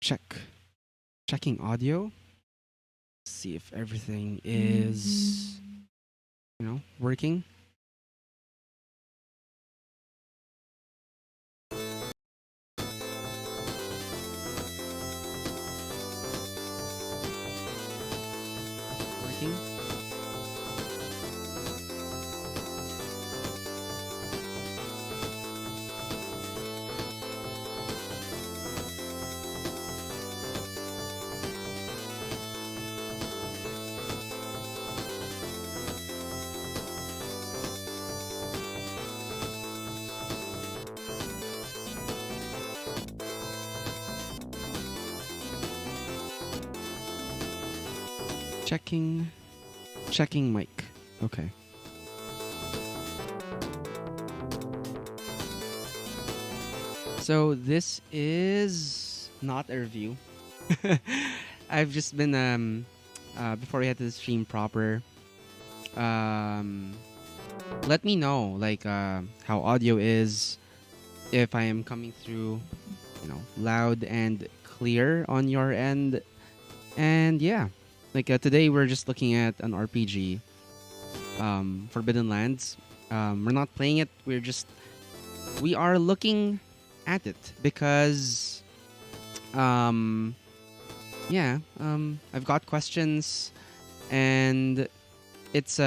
Checking audio. See if everything is working. Working. Checking mic. Okay. So this is not a review. I've just been before we had to stream proper. Um, Let me know like how audio is, if I am coming through, loud and clear on your end. And yeah, like today we're just looking at an RPG, Forbidden Lands. We're not playing it. We are looking at it because I've got questions, and it's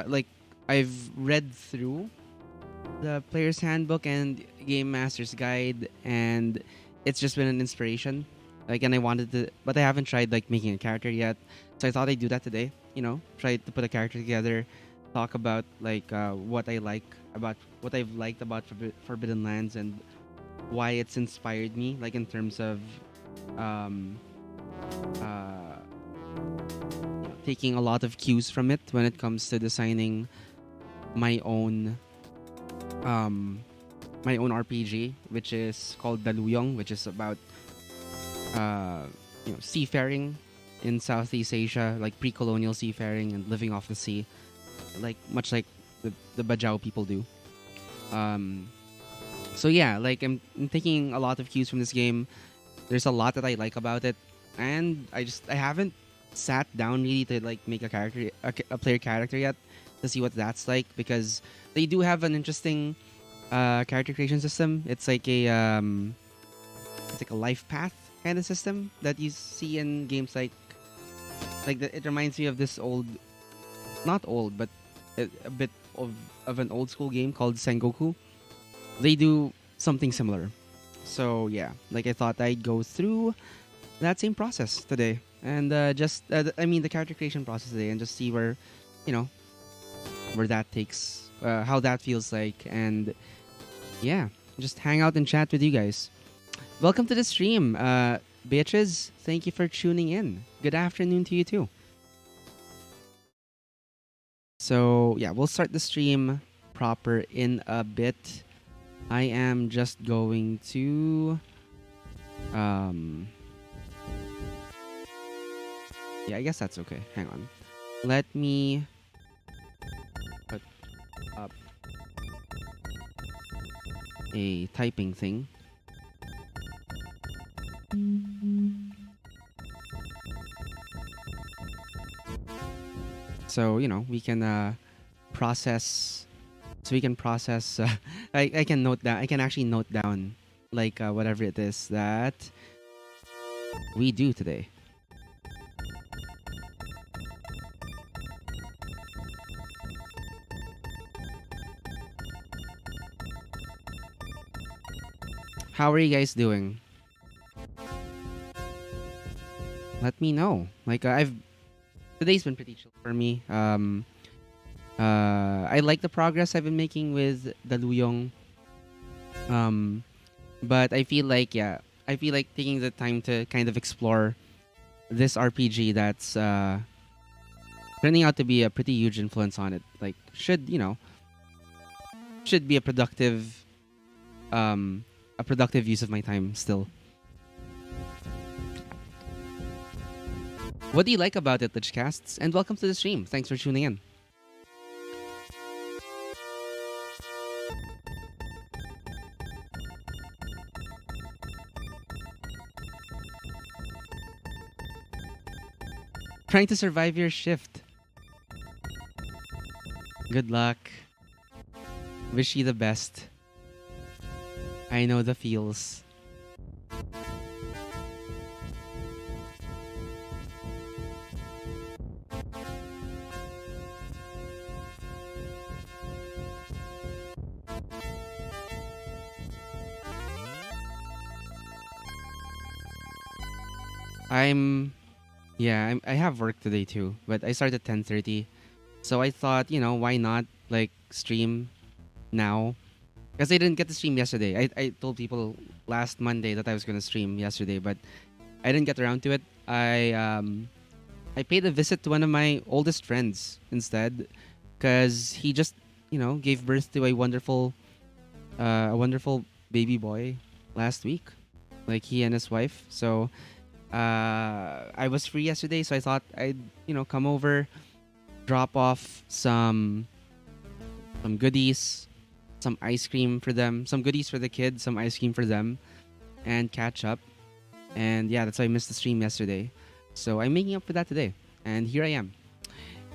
like I've read through the player's handbook and game master's guide, and it's just been an inspiration. Like, and I wanted to, but I haven't tried like making a character yet, so I thought I'd do that today. Try to put a character together, talk about like what I've liked about Forbidden Lands, and why it's inspired me, like in terms of um, uh, taking a lot of cues from it when it comes to designing my own um my own RPG, which is called Daluyong, which is about seafaring in Southeast Asia, like pre-colonial seafaring and living off the sea, like much like the Bajau people do. Um, so yeah, like I'm taking a lot of cues from this game. There's a lot that I like about it, and I haven't sat down really to like make a character, a player character yet, to see what that's like, because they do have an interesting character creation system. It's like a life path kind of system that you see in games it reminds me of this old, not old, but a bit of an old school game called Sengoku. They do something similar. So yeah, like I thought I'd go through that same process today, and the character creation process today, and just see you know, where that takes, how that feels like, and yeah, just hang out and chat with you guys. Welcome to the stream, bitches. Thank you for tuning in. Good afternoon to you too. So yeah, we'll start the stream proper in a bit. I am just going to yeah, I guess that's okay. Hang on. Let me put up a typing thing. So, we can process. So we can process. I can note down. I can actually note down like whatever it is that we do today. How are you guys doing? Let me know. Like today's been pretty chill for me. I like the progress I've been making with the Luyong. But I feel like taking the time to kind of explore this RPG that's turning out to be a pretty huge influence on it. Like should be a productive use of my time still. What do you like about it, Lichcasts? And welcome to the stream. Thanks for tuning in. trying to survive your shift. Good luck. Wish you the best. I know the feels. I'm yeah, I have work today too, but I start at 10:30. So I thought, why not like stream now? Because I didn't get to stream yesterday. I told people last Monday that I was gonna stream yesterday, but I didn't get around to it. I paid a visit to one of my oldest friends instead, because he just gave birth to a wonderful baby boy last week, like he and his wife. So I was free yesterday, so I thought I'd come over, drop off some goodies, some ice cream for them, some goodies for the kids, some ice cream for them, and catch up. And yeah, that's why I missed the stream yesterday. So I'm making up for that today, and here I am.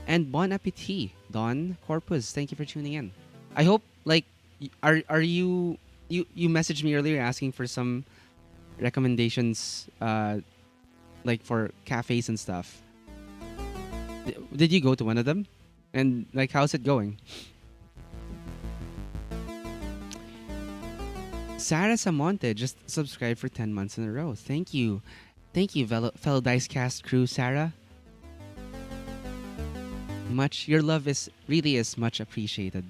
And bon appetit, Don Corpus. Thank you for tuning in. I hope are you messaged me earlier asking for some recommendations, like for cafes and stuff. Did you go to one of them? And like, how's it going? Sarah Samonte just subscribed for 10 months in a row. Thank you. Thank you, fellow Dicecast crew, Sarah. Your love is much appreciated.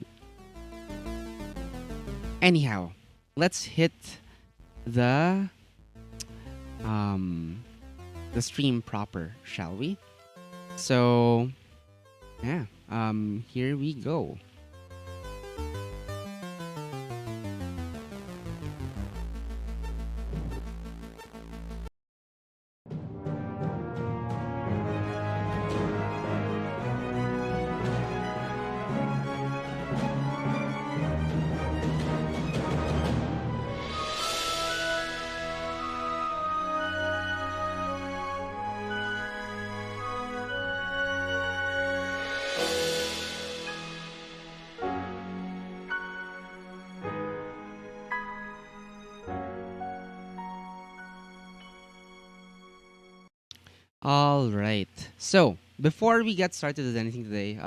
Anyhow, let's hit the um the stream proper, shall we? So, yeah, here we go. All right. So before we get started with anything today,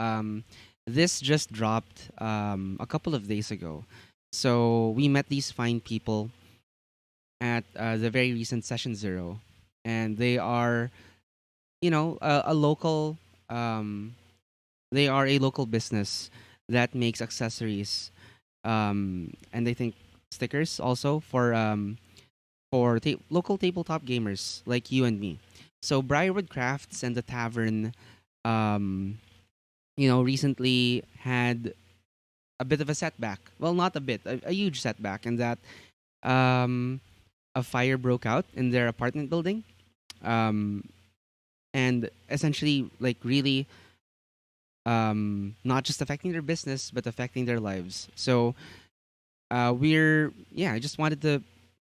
this just dropped a couple of days ago. So we met these fine people at the very recent Session Zero, and they are, a local. Um, they are a local business that makes accessories, and I think stickers also for local tabletop gamers like you and me. So Briarwood Crafts and the Tavern, um, recently had a bit of a setback. Well, not a bit, a huge setback, in that um, a fire broke out in their apartment building, um, and essentially, like, really, not just affecting their business but affecting their lives. So I just wanted to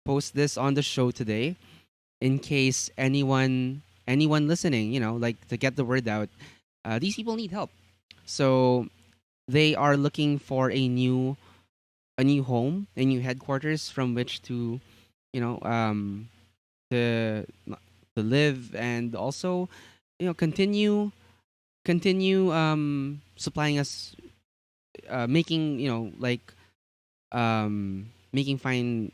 post this on the show today in case anyone listening, like, to get the word out. These people need help. So they are looking for a new home, a new headquarters from which to, you know, to to live, and also, continue supplying us, making, making fine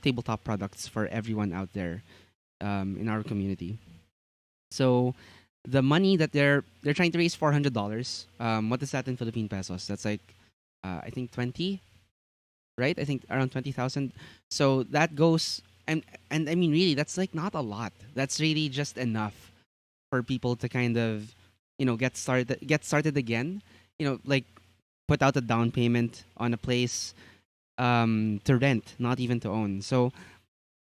tabletop products for everyone out there, in our community. So the money that they're trying to raise, $400. What is that in Philippine pesos? That's like, I think 20, right? I think around 20,000. So that goes, and I mean, really, that's like not a lot. That's really just enough for people to kind of, get started again. Like, put out a down payment on a place, to rent, not even to own. So,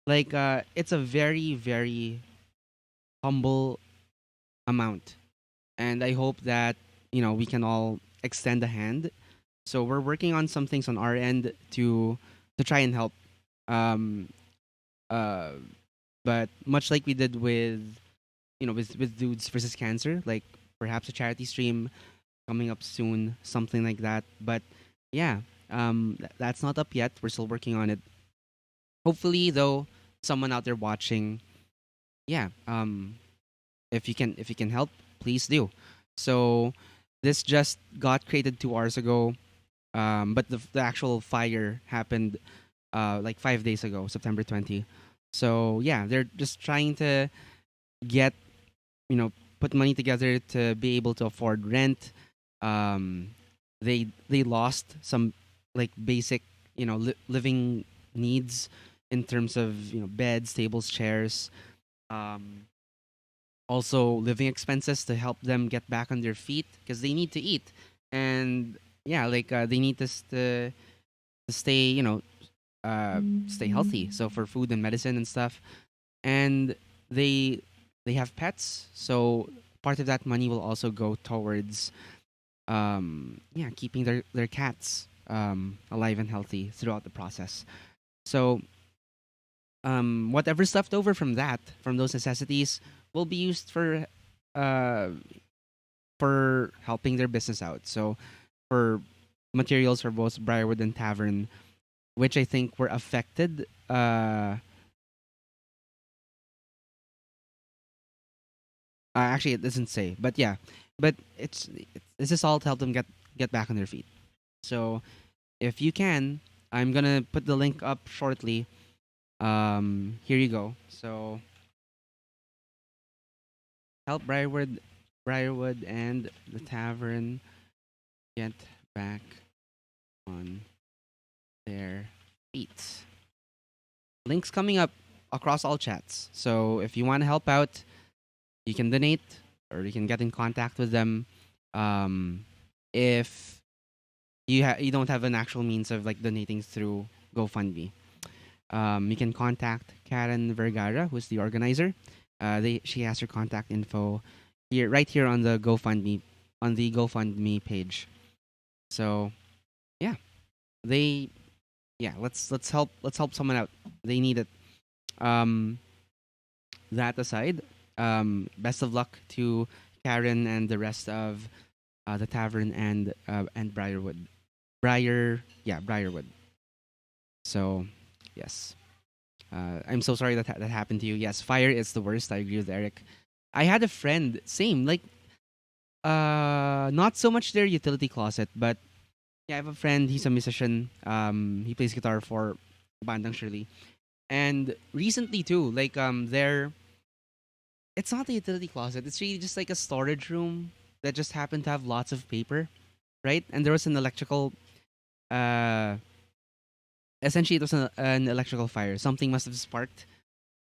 like, it's a very, very humble amount, and I hope that we can all extend a hand. So we're working on some things on our end to try and help. Um, uh, but much like we did with with dudes versus cancer, like perhaps a charity stream coming up soon, something like that. But yeah, that's not up yet. We're still working on it. Hopefully, though, someone out there watching, yeah, if you can help, please do. So this just got created 2 hours ago, but the actual fire happened like 5 days ago, September 20. So yeah, they're just trying to get you know put money together to be able to afford rent. Um, they lost some like basic living needs in terms of beds, tables, chairs. Um, Also living expenses to help them get back on their feet because they need to eat, and yeah, like they need to stay stay healthy. So for food and medicine and stuff, and they they have pets, so part of that money will also go towards yeah, keeping their cats alive and healthy throughout the process. So whatever's left over from those necessities will be used uh for helping their business out. So for materials for both Briarwood and Tavern, which I think were affected. Actually, it doesn't say, but yeah, but this is all to help them get back on their feet. So if you can, I'm gonna put the link up shortly. Here you go. So help Briarwood and the Tavern get back on their feet. Links coming up across all chats. So if you want to help out, you can donate or you can get in contact with them. If you don't have an actual means of like donating through GoFundMe, you can contact Karen Vergara, who's the organizer. She has her contact info here right here on the GoFundMe page. So yeah, they yeah let's help someone out. They need it. Um, that aside, best of luck to Karen and the rest of the tavern and Briarwood. Briarwood. So, yes. I'm so sorry that happened to you. Yes, fire is the worst. I agree with Eric. I had a friend, same, like, not so much their utility closet, but yeah, I have a friend. He's a musician. He plays guitar for Bandang Shirley, and recently too, like, it's not a utility closet. It's really just like a storage room that just happened to have lots of paper, right? And there was an electrical, uh, essentially it was an electrical fire. Something must have sparked,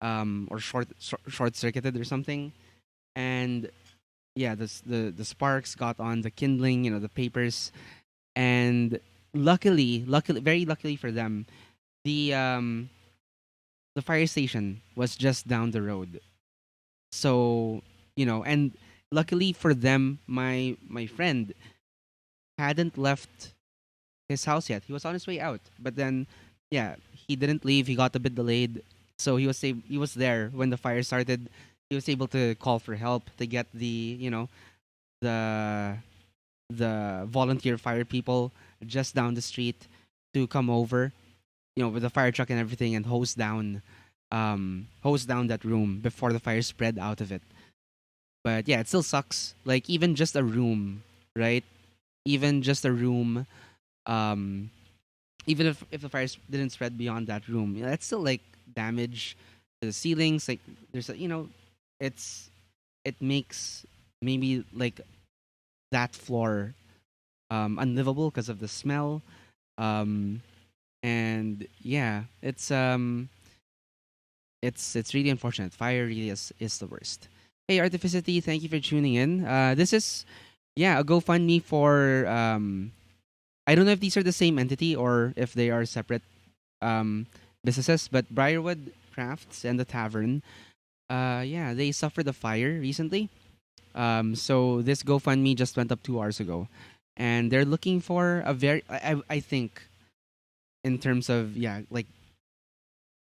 or short circuited or something, and yeah, the sparks got on the kindling, the papers, and luckily, very luckily for them, the um the fire station was just down the road. So and luckily for them, my friend hadn't left his house yet. He was on his way out, but then yeah, he didn't leave. He got a bit delayed, so he was there when the fire started. He was able to call for help to get the the volunteer fire people just down the street to come over, with the fire truck and everything, and hose down that room before the fire spread out of it. But yeah, it still sucks. Like even just a room, right? Even just a room, um, even if the fire didn't spread beyond that room, that's still like damage to the ceilings. Like there's it's it makes maybe like that floor unlivable because of the smell. Um, and yeah, it's really unfortunate. Fire really is the worst. Hey, Artificity, thank you for tuning in. This is a GoFundMe for I don't know if these are the same entity or if they are separate um businesses, but Briarwood Crafts and the Tavern, yeah, they suffered a fire recently. So this GoFundMe just went up 2 hours ago, and they're looking for a very I think in terms of like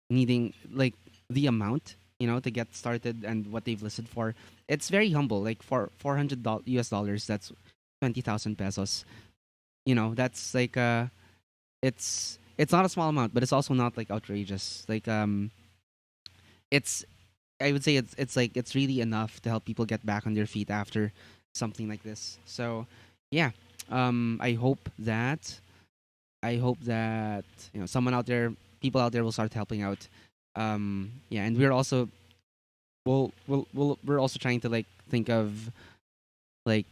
needing like the amount. to get started and what they've listed for. It's very humble. Like for $400 US, that's 20,000 pesos. That's like it's not a small amount, but it's also not like outrageous. Like it's I would say it's like it's really enough to help people get back on their feet after something like this. So yeah, I hope that someone out there, people out there, will start helping out. Yeah, and we're also we're also trying to like think of like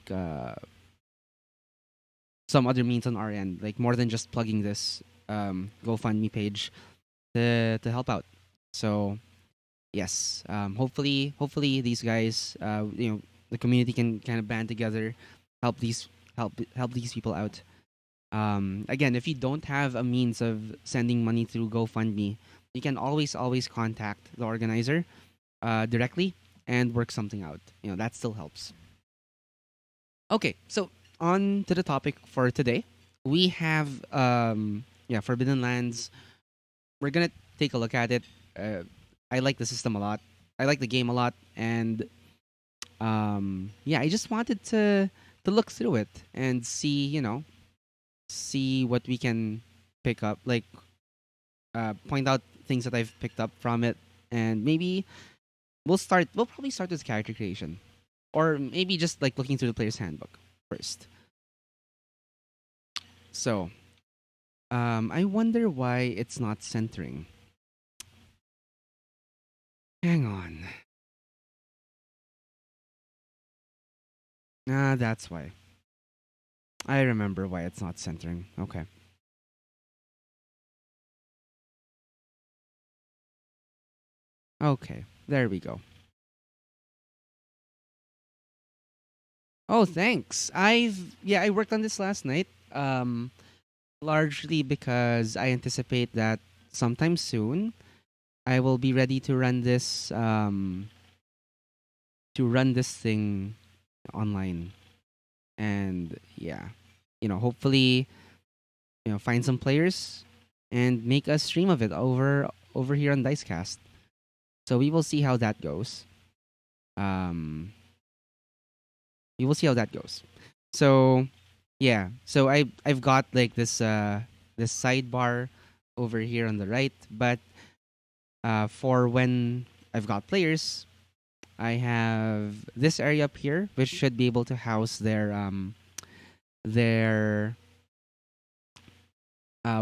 some other means on our end, like more than just plugging this GoFundMe page to help out. So yes, hopefully these guys, the community can kind of band together, help help these people out. Again, if you don't have a means of sending money through GoFundMe, you can always contact the organizer directly and work something out. That still helps. Okay, so on to the topic for today. We have Forbidden Lands. We're gonna take a look at it. I like the system a lot. I like the game a lot, and yeah, I just wanted to look through it and see what we can pick up, like point out things that I've picked up from it, and maybe we'll probably start with character creation, or maybe just like looking through the player's handbook first. So I wonder why it's not centering. Hang on. Ah, that's why. I remember why it's not centering. Okay. Okay. There we go. Oh, thanks. I worked on this last night. Largely because I anticipate that sometime soon I will be ready to run this thing online. And yeah, hopefully, find some players and make a stream of it over here on Dicecast. So we will see how that goes. Um, we will see how that goes. So yeah, so I've got like this sidebar over here on the right, but for when I've got players, I have this area up here, which should be able to house their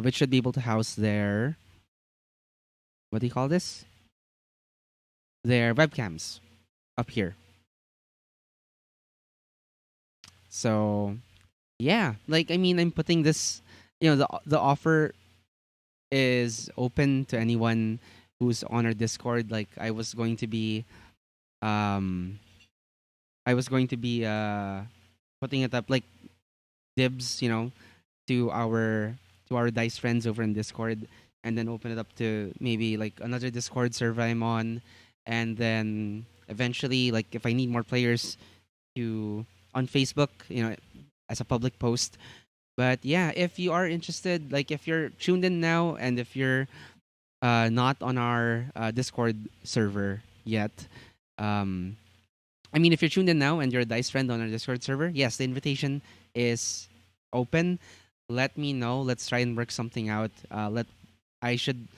which should be able to house their, what do you call this? Their webcams up here. So yeah, like I mean, I'm putting this. The offer is open to anyone who's on our Discord. Like um, I was going to be putting it up like dibs, to our dice friends over in Discord, and then open it up to maybe like another Discord server I'm on, and then eventually, like if I need more players, to on Facebook, as a public post. But yeah, if you are interested, like if you're tuned in now, and if you're not on our Discord server yet, um, I mean, if you're tuned in now and you're a Dice friend on our Discord server, yes, the invitation is open. Let me know. Let's try and work something out. I should.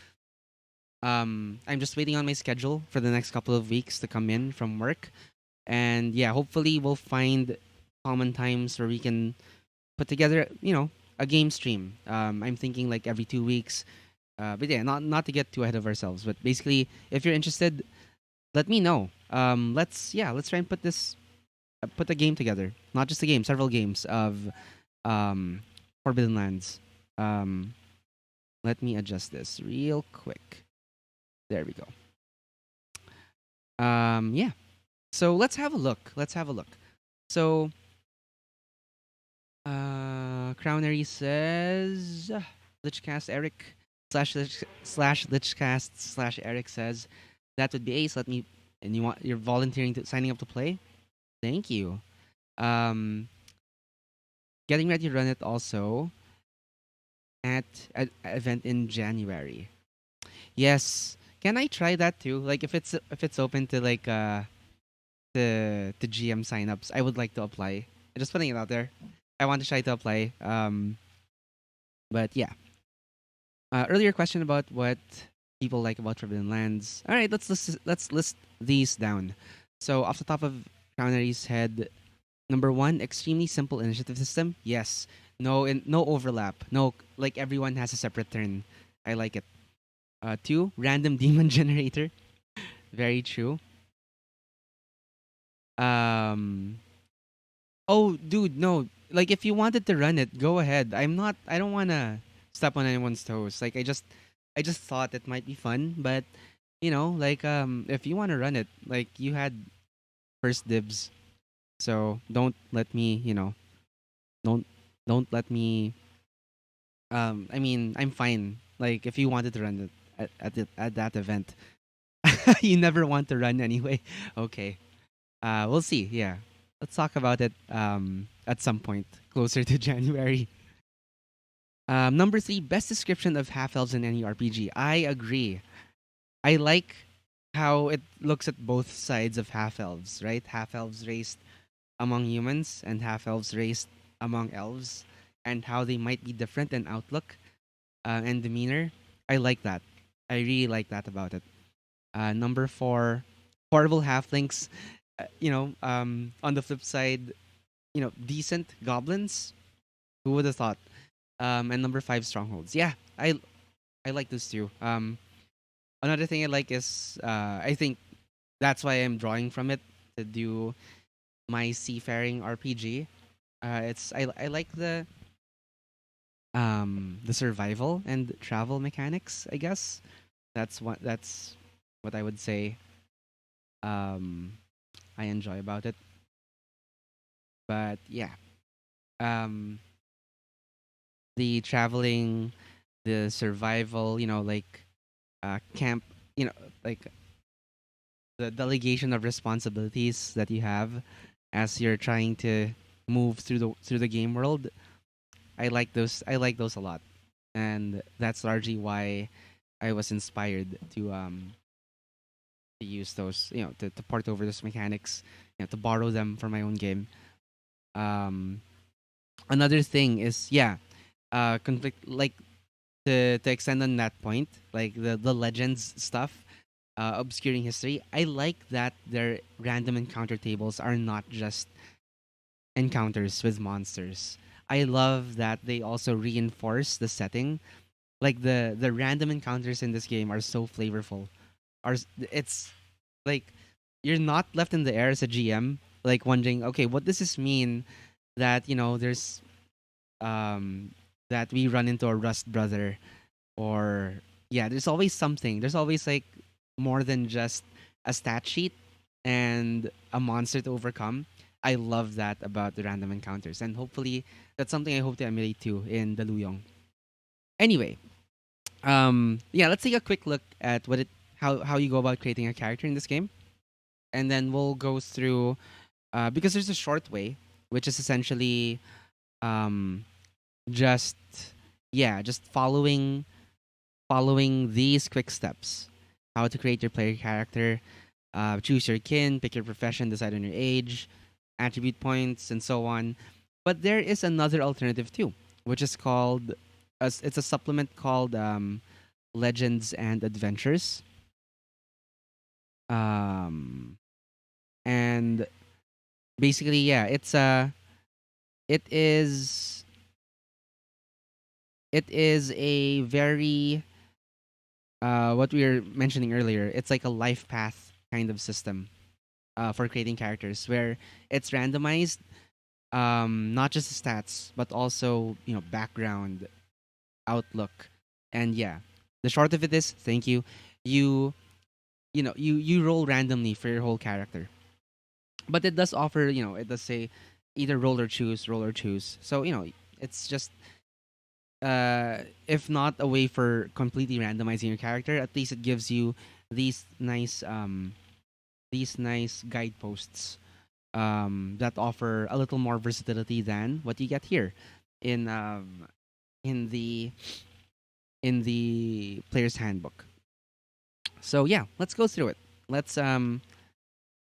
I'm just waiting on my schedule for the next couple of weeks to come in from work, and yeah, hopefully we'll find common times where we can put together, a game stream. I'm thinking like every 2 weeks. But yeah, not to get too ahead of ourselves. But basically, if you're interested, let me know. Let's try and put a game together. Not just a game, several games of um, Forbidden Lands. Um, Let me adjust this real quick. There we go. Yeah. So let's have a look. Let's have a look. So, Crownery says, Lichcast Eric slash Lichcast slash Eric says, that would be ace. And you're volunteering to signing up to play. Thank you. Um, Getting ready to run it also at an event in January. Yes, Can I try that too? Like if it's open to like the GM signups, I would like to apply. Just putting it out there. I want to try to apply. But yeah. Earlier question about what people like about Forbidden Lands. All right, let's list these down. So off the top of Crownery's head, number one, extremely simple initiative system. Yes, no overlap. No, like everyone has a separate turn. I like it. Two, random demon generator. Very true. Um, oh, dude, no. Like, if you wanted to run it, go ahead. I'm not. I don't wanna step on anyone's toes. Like, I just thought it might be fun, but like, if you wanna run it, like, you had first dibs. So don't let me, don't don't let me. I mean, I'm fine. Like, if you wanted to run it at that event, you never want to run anyway. Okay. We'll see. Yeah, let's talk about it at some point closer to January. Number three, best description of half elves in any RPG. I agree. I like how it looks at both sides of half elves. Right, half elves raised among humans and half elves raised among elves, and how they might be different in outlook and demeanor. I like that. I really like that about it. Number four, horrible halflings. On the flip side, decent goblins. Who would have thought? And number five, strongholds. Yeah, I like those two. Another thing I like is I think that's why I'm drawing from it to do my seafaring RPG. I like the survival and travel mechanics. I guess that's what I would say. Um, I enjoy about it. But yeah, um, the traveling, the survival, like camp, you know, like the delegation of responsibilities that you have as you're trying to move through the game world. I like those. I like those a lot, and that's largely why I was inspired to use those. To port over those mechanics, to borrow them for my own game. Um, Another thing is, yeah, conflict, like to extend on that point, like the legends stuff, obscuring history. I like that their random encounter tables are not just encounters with monsters. I love that they also reinforce the setting. Like the random encounters in this game are so flavorful. It's like you're not left in the air as a GM, like wondering, okay, what does this mean? That there's that we run into a rust brother, or yeah, there's always something. There's always like more than just a stat sheet and a monster to overcome. I love that about the random encounters, and hopefully that's something I hope to emulate too in the Luyong. Anyway, yeah, let's take a quick look at how you go about creating a character in this game, and then we'll go through because there's a short way, which is essentially um, just just following these quick steps. How to create your player character, choose your kin, pick your profession, decide on your age, attribute points, and so on. But there is another alternative too, which is called, it's a supplement called Legends and Adventures. Um, and basically, yeah, it is, it is a very, what we were mentioning earlier, it's like a life path kind of system for creating characters where it's randomized, not just the stats but also background, outlook, and yeah, the short of it is, thank you, you you roll randomly for your whole character, but it does offer, it does say either roll or choose, so it's just if not a way for completely randomizing your character, at least it gives you these nice guideposts that offer a little more versatility than what you get here in in the in the player's handbook. So yeah, let's go through it. Let's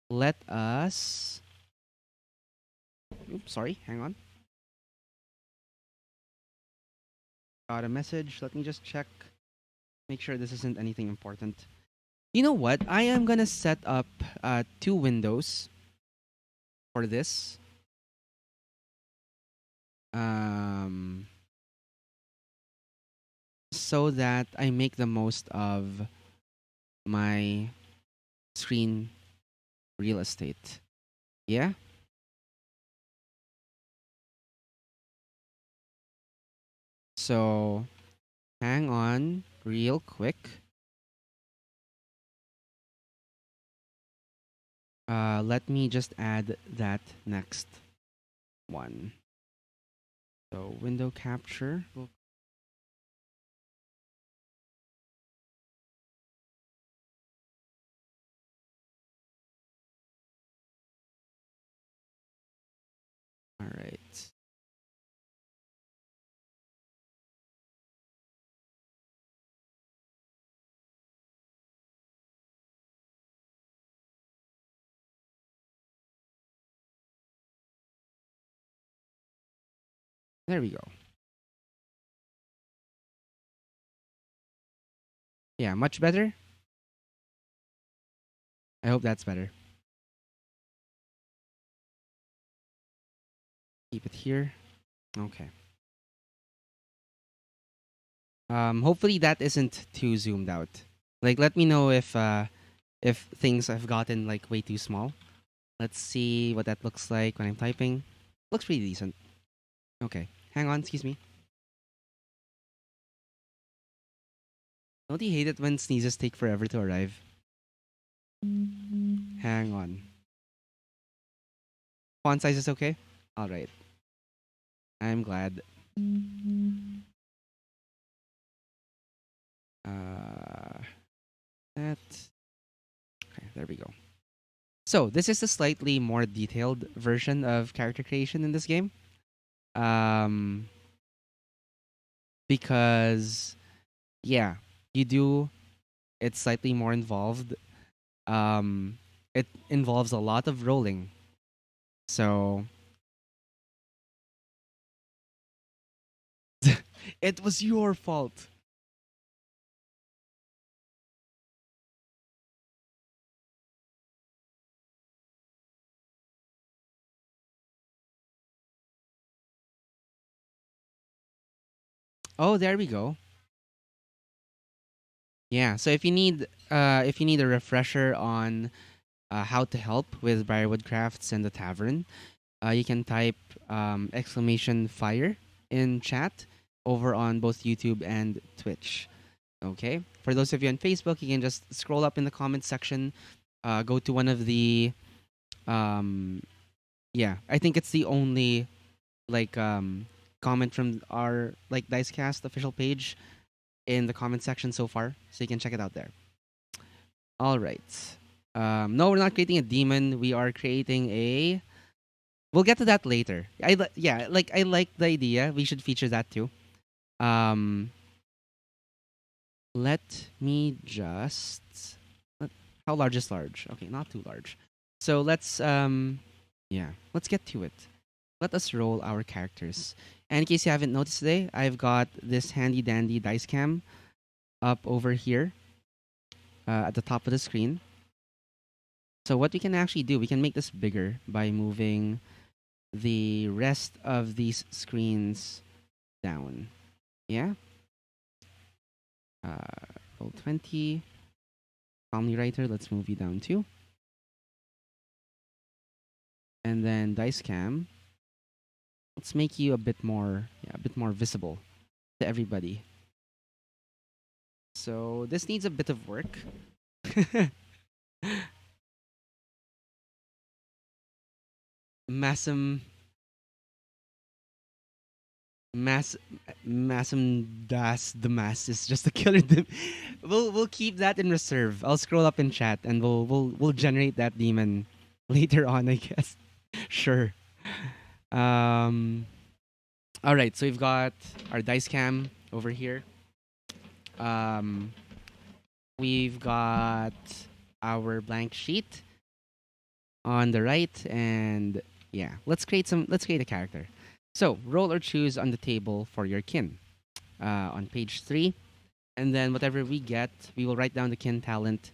let us. Oops, sorry. Hang on. Got a message. Let me just check. Make sure this isn't anything important. You know what? I am gonna set up two windows for this. Um, so that I make the most of my screen real estate. Yeah. So hang on real quick. Let me just add that next one. So window capture. All right. There we go. Yeah, much better. I hope that's better. Keep it here. Okay. Hopefully that isn't too zoomed out. Like, let me know if things have gotten like way too small. Let's see what that looks like when I'm typing. Looks pretty decent. Okay. Hang on. Excuse me. Don't you hate it when sneezes take forever to arrive? Hang on. Font size is okay. All right. I'm glad. Uh, that. Okay. There we go. So this is a slightly more detailed version of character creation in this game. Um, because yeah, you do. It's slightly more involved. Um, it involves a lot of rolling. So it was your fault. Oh, there we go. Yeah. So if you need a refresher on how to help with Briarwood Crafts and the Tavern, you can type exclamation fire in chat over on both YouTube and Twitch. Okay. For those of you on Facebook, you can just scroll up in the comments section, go to one of the um, yeah, I think it's the only like comment from our like Dicecast official page in the comment section so far, so you can check it out there. All right. No, we're not creating a demon. We are creating a. We'll get to that later. Yeah, like I like the idea. We should feature that too. Um, let me just. let- How large is large? Okay, not too large. So let's yeah, let's get to it. Let us roll our characters. And in case you haven't noticed today, I've got this handy dandy dice cam up over here at the top of the screen. So what we can actually do, we can make this bigger by moving the rest of these screens down. Yeah. Roll 20. Calmly Writer, let's move you down too. And then dice cam, let's make you a bit more, yeah, a bit more visible to everybody. So this needs a bit of work. Massum Mass Massum Das the Mass is just a killer. We'll keep that in reserve. I'll scroll up in chat and we'll generate that demon later on, I guess. Sure. Um all right, so we've got our dice cam over here. Um We've got our blank sheet on the right, and yeah, let's create a character. So roll or choose on the table for your kin on page 3, and then whatever we get, we will write down the kin talent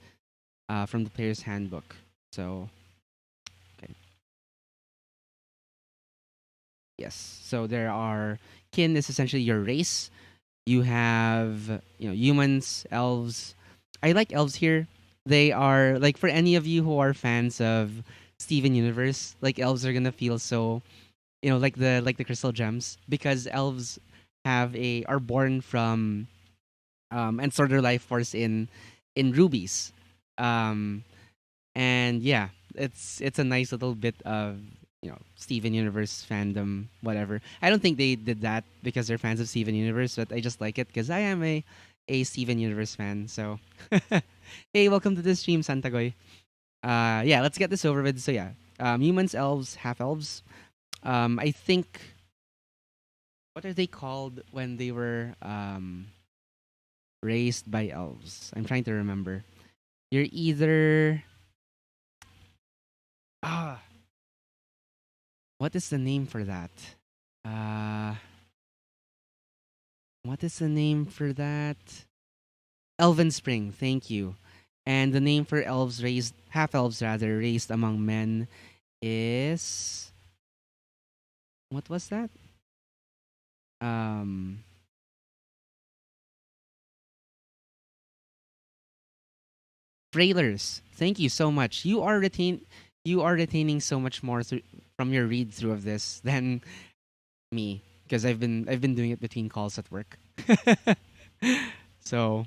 from the player's handbook. So okay, yes, so there are kin is essentially your race. You have, humans, elves. I like elves here. They are like, for any of you who are fans of Steven Universe, like elves are gonna feel so, like the crystal gems, because elves are born from and store their life force in rubies. Um and yeah, it's a nice little bit of, Steven Universe fandom, whatever. I don't think they did that because they're fans of Steven Universe, but I just like it because I am a Steven Universe fan. So hey, welcome to the stream, Santagoy. Yeah, let's get this over with. So yeah, humans, elves, half elves. I think, what are they called when they were raised by elves? I'm trying to remember. You're either, ah, what is the name for that? Uh, what is the name for that? Elven Spring. Thank you. And the name for elves raised, half elves rather, raised among men is, what was that? Um, Trailers. Thank you so much. You are retaining so much more from your read through of this than me, because I've been doing it between calls at work. So,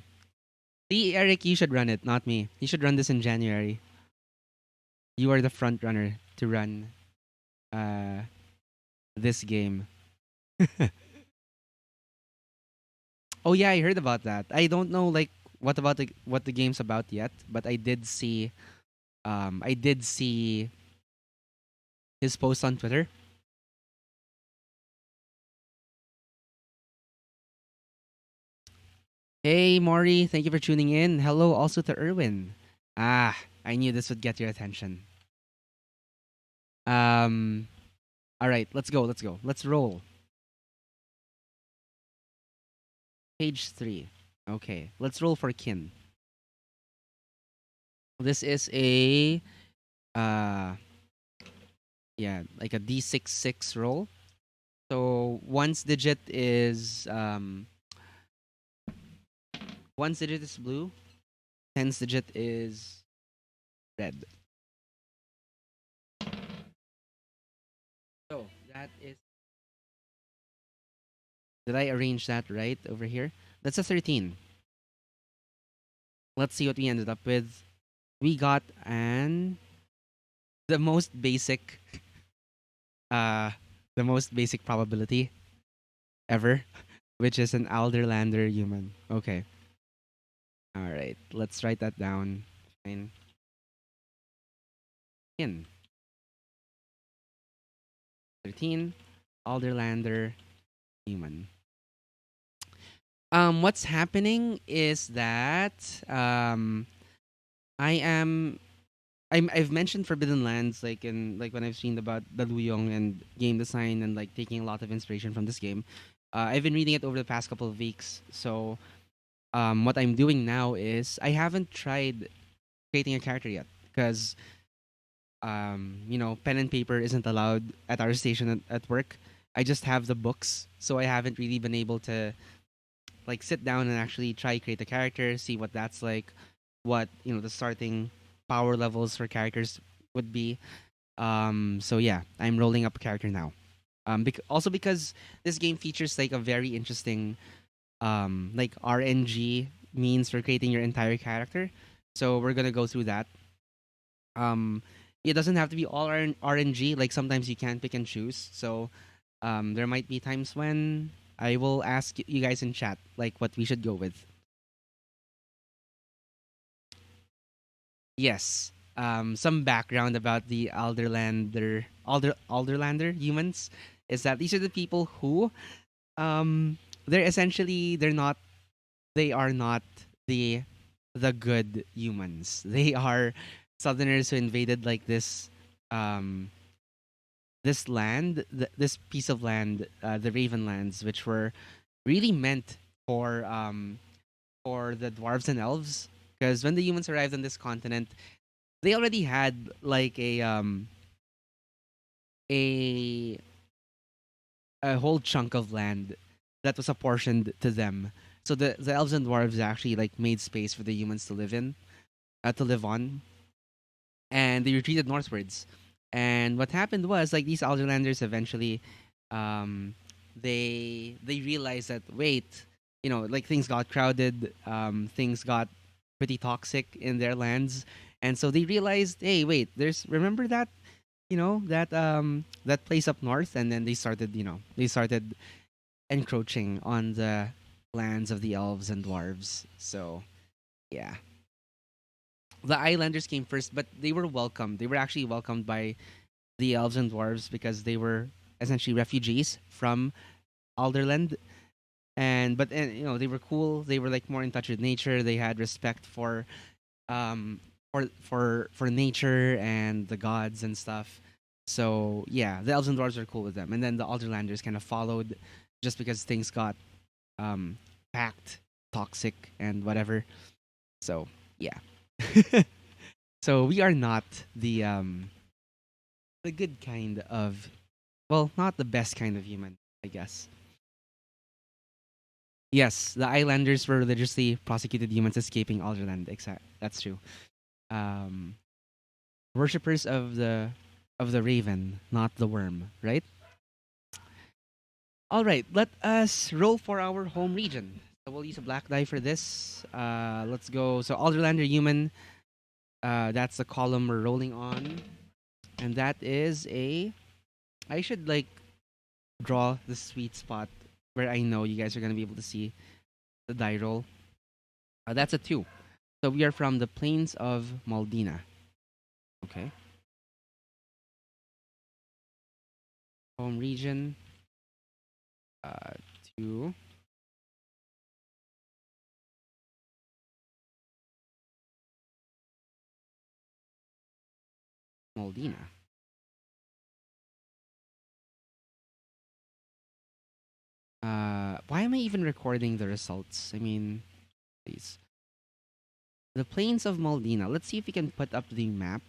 see, Eric, you should run it, not me. You should run this in January. You are the front runner to run uh this game. Oh yeah, I heard about that. I don't know, like, what the game's about yet, but I did see his post on Twitter. Hey Maury, thank you for tuning in. Hello also to Erwin. Ah, I knew this would get your attention. Um all right, let's go, let's go. Let's roll. Page 3. Okay, let's roll for kin. This is a uh yeah, like a D6 roll. So one's digit is blue, ten's digit is red. So that is, did I arrange that right over here? That's a 13. Let's see what we ended up with. We got the most basic uh the most basic probability ever, which is an Alderlander human. Okay. All right. Let's write that down. Fine. In 13, Alderlander human. What's happening is that I am I've mentioned Forbidden Lands, like, in, like, when I've seen about the Luyong and game design, and like taking a lot of inspiration from this game. I've been reading it over the past couple of weeks. So what I'm doing now is I haven't tried creating a character yet, because pen and paper isn't allowed at our station at work. I just have the books, so I haven't really been able to, like, sit down and actually try create a character, see what that's like, what, the starting power levels for characters would be. So yeah, I'm rolling up a character now. Also because this game features like a very interesting like RNG means for creating your entire character. So we're gonna go through that. Um, it doesn't have to be all RNG. Like, sometimes you can pick and choose. So there might be times when I will ask you guys in chat like what we should go with. Yes. Some background about the Alderlander humans is that these are the people who, um they're essentially, they are not the the good humans. They are Southerners who invaded like um, this land, this piece of land, the Ravenlands, which were really meant for the dwarves and elves. Because when the humans arrived on this continent, they already had like a a whole chunk of land that was apportioned to them. So the elves and dwarves actually like made space for the humans to live in, to live on, and they retreated northwards. And what happened was like these Alderlanders eventually, um, they realized that wait, like things got crowded, things got pretty toxic in their lands, and so they realized, hey, wait, there's remember that that place up north, and then they started encroaching on the lands of the elves and dwarves. So yeah, the islanders came first, but they were welcomed. They were actually welcomed by the elves and dwarves because they were essentially refugees from Alderland. And they were cool. They were like more in touch with nature. They had respect um for nature and the gods and stuff. So yeah, the elves and dwarves are cool with them. And then the Alderlanders kind of followed just because things got um packed, toxic and whatever. So yeah. So we are not the good kind of, well, not the best kind of human, I guess. Yes, the islanders were religiously prosecuted humans escaping Alderland. Exact. That's true. Um, worshippers of the raven, not the worm, right? All right, let us roll for our home region. So we'll use a black die for this. Let's go. So Alderlander human. That's the column we're rolling on, and that is a. I should like draw the sweet spot where I know you guys are gonna be able to see the die roll. That's a 2. So we are from the plains of Maldina. Okay. Home region. Uh, to Maldina. Why am I even recording the results? I mean, please. The plains of Maldina. Let's see if we can put up the map.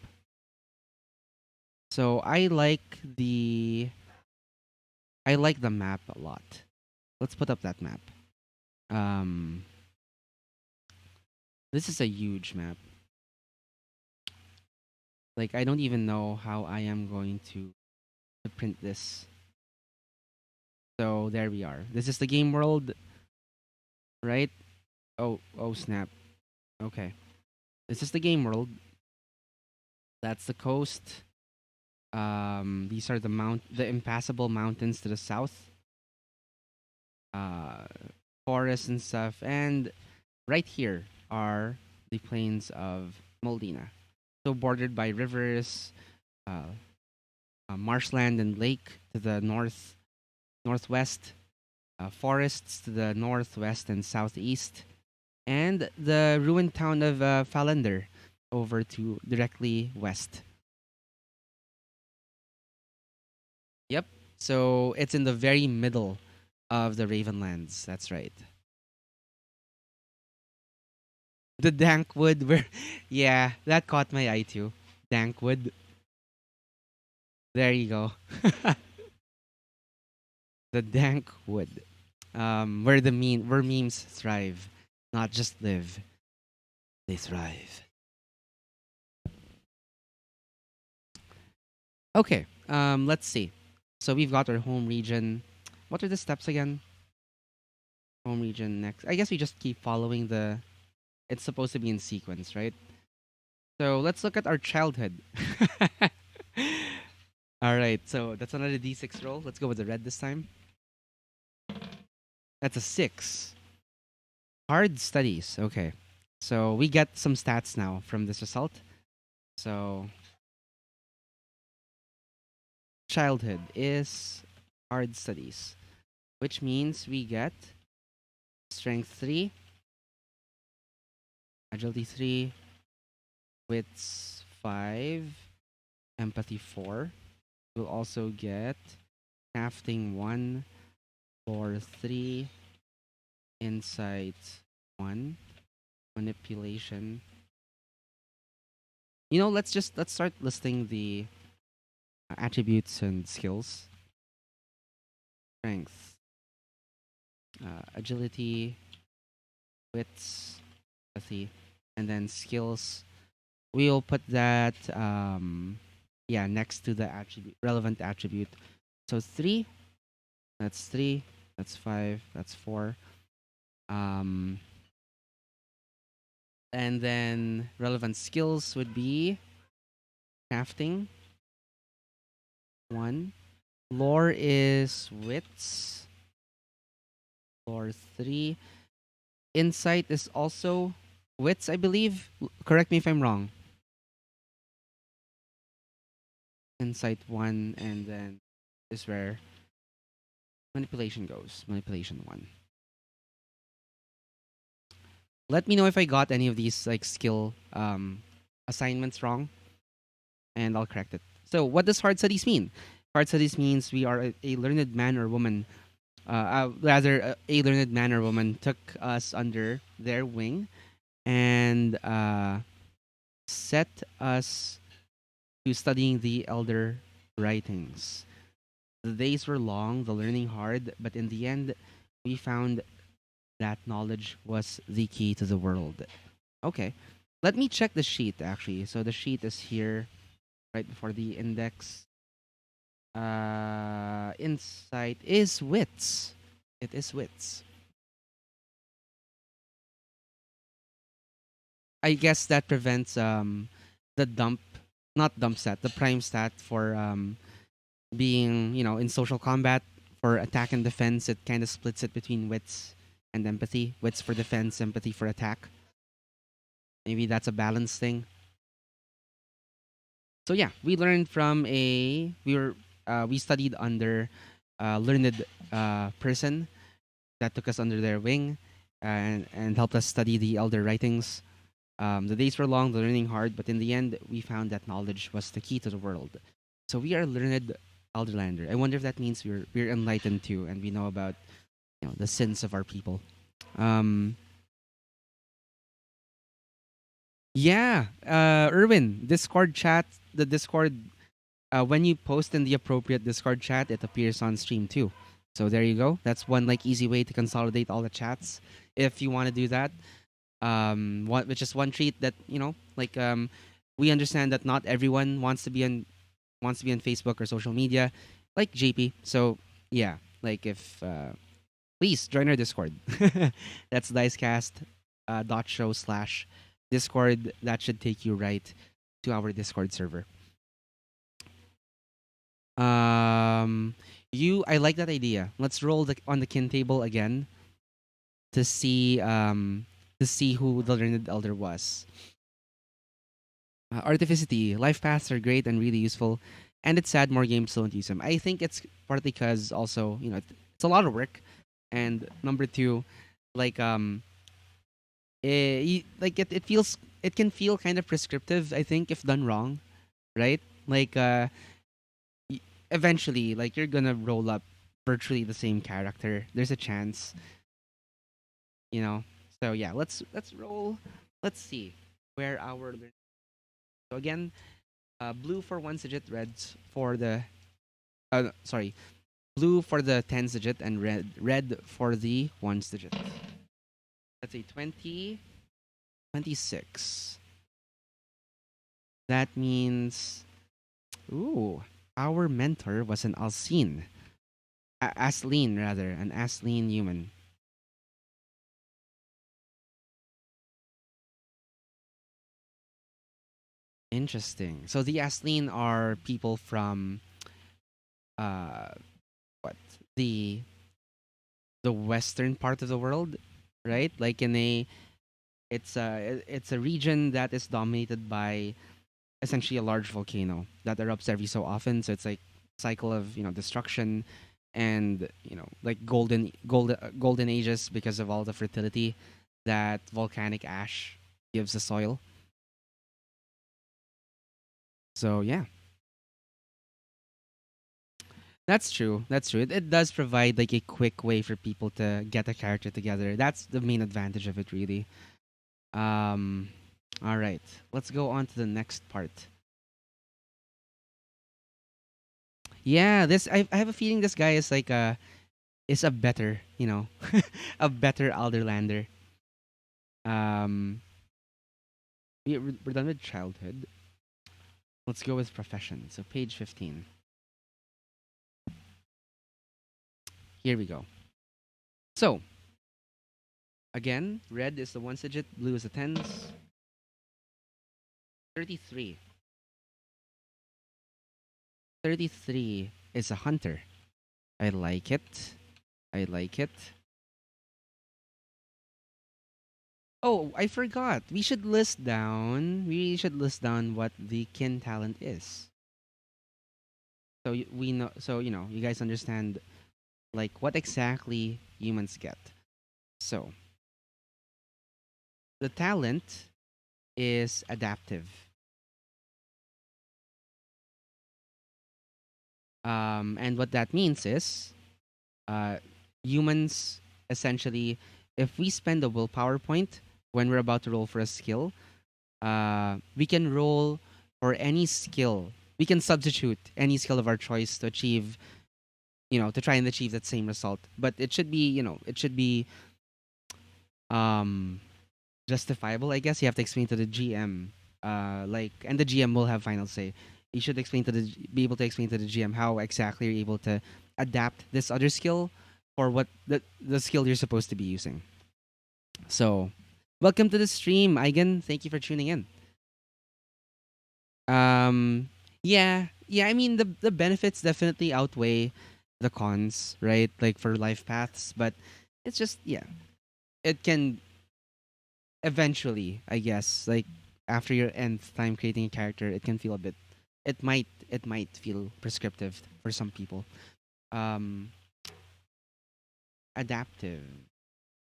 So I like the map a lot. Let's put up that map. Um, this is a huge map. Like I don't even know how I am going to print this. So there we are. This is the game world, right? Oh snap. Okay. This is the game world. That's the coast. These are the impassable mountains to the south. Uh, forests and stuff, and right here are the plains of Moldina. So bordered by rivers, uh, marshland and lake to the northwest, forests to the northwest and southeast, and the ruined town of Falander over to directly west. Yep. So it's in the very middle of the Ravenlands. That's right. The dank wood where yeah, that caught my eye too. Dank wood. There you go. The dank wood. Where memes thrive, not just live. They thrive. Okay. Let's see. So we've got our home region. What are the steps again? Home region next. I guess we just keep following the it's supposed to be in sequence, right? So let's look at our childhood. All right, so that's another d6 roll. Let's go with the red this time. That's a 6. Hard studies. Okay. So we get some stats now from this result. So childhood is hard studies, which means we get strength 3, Agility 3, wits 5, empathy 4. We'll also get crafting 1, lore 3, insight 1, manipulation. Let's start listing the attributes and skills. Strength, agility, wits, empathy, and then skills. We'll put that next to the attribute relevant attribute. So 3, that's 3, that's 5, that's 4. Um and then relevant skills would be crafting 1. Lore is wits, lore 3. Insight is also wits, I believe. Correct me if I'm wrong. Insight 1, and then is where manipulation goes. Manipulation 1. Let me know if I got any of these like skill assignments wrong, and I'll correct it. So, what does hard studies mean? Hard studies means we are a learned man or woman, a learned man or woman took us under their wing and set us to studying the elder writings. The days were long, the learning hard, but in the end, we found that knowledge was the key to the world. Okay. Let me check the sheet actually. So the sheet is here right before the index. Insight is wits. It is wits. I guess that prevents the dump, not dump stat, the prime stat for being, in social combat for attack and defense. It kind of splits it between wits and empathy. Wits for defense, empathy for attack. Maybe that's a balance thing. So yeah, we studied under a learned person that took us under their wing and helped us study the elder writings. The days were long, the learning hard, but in the end, we found that knowledge was the key to the world. So we are learned elderlander. I wonder if that means we're enlightened too, and we know about the sins of our people. Um, yeah, Erwin, Discord chat, the Discord. When you post in the appropriate Discord chat, it appears on stream too. So there you go. That's one like easy way to consolidate all the chats. If you want to do that, which is one treat that we understand that not everyone wants to be on Facebook or social media, like JP. So yeah, like if please join our Discord. That's Dicecast dot show slash Discord. That should take you right to our Discord server. Um, I like that idea. Let's roll on the kin table again to see who the learned elder was. Artificity, life paths are great and really useful, and it's sad more games don't use them. I think it's partly because also it's a lot of work, and number two, like it can feel kind of prescriptive. I think if done wrong, right? Like y- eventually, like you're gonna roll up virtually the same character. There's a chance, you know. So yeah, let's roll. Let's see where our so again, blue for one digit, reds for the sorry, blue for the tens digit, and red for the ones digit. Let's say 20, 26. That means, ooh, our mentor was an Alcine. Asleen, rather, an Asleen human. Interesting. So the Asleen are people from uh what the the western part of the world, right? Like it's a region that is dominated by essentially a large volcano that erupts every so often. So it's like cycle of destruction and like golden ages because of all the fertility that volcanic ash gives the soil. So yeah, that's true. That's true. It does provide like a quick way for people to get a character together. That's the main advantage of it, really. Um, all right, let's go on to the next part. Yeah, this I have a feeling this guy is like a better, a better Alderlander. Um, we're done with childhood. Let's go with profession. So page 15. Here we go. So again, red is the ones digit, blue is the tens. 33. 33 is a hunter. I like it. I like it. Oh, I forgot. We should list down what the kin talent is. So we know. So you guys understand like what exactly humans get. So the talent is adaptive. And what that means is, uh, humans essentially, if we spend a willpower point when we're about to roll for a skill, we can roll for any skill. We can substitute any skill of our choice to achieve, to try and achieve that same result. But it should be, it should be um, justifiable. I guess you have to explain to the GM, and the GM will have final say. You should be able to explain to the GM how exactly you're able to adapt this other skill for what the skill you're supposed to be using. So, welcome to the stream, Eigen. Thank you for tuning in. Um, yeah. I mean, the benefits definitely outweigh the cons, right? Like for life paths, but it's just it can eventually, I guess, like after your nth time creating a character, it can feel a bit. It might feel prescriptive for some people. Um, adaptive.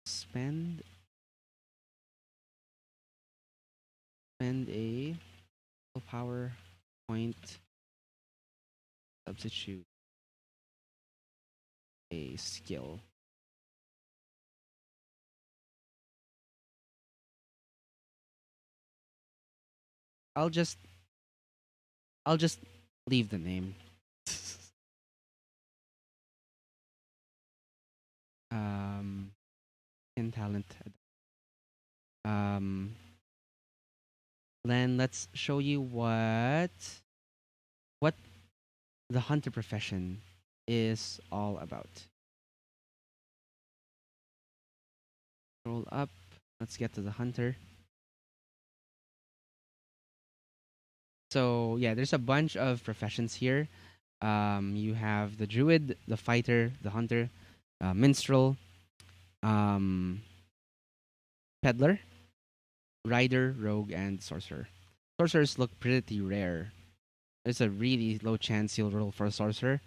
Spend spend a power point. Substitute a skill. I'll just I'll just leave the name. um, in talent. Um, then let's show you what the hunter profession is all about. Scroll up. Let's get to the hunter. So yeah, there's a bunch of professions here. You have the druid, the fighter, the hunter, minstrel, um, peddler, rider, rogue, and sorcerer. Sorcerers look pretty rare. There's a really low chance you'll roll for a sorcerer.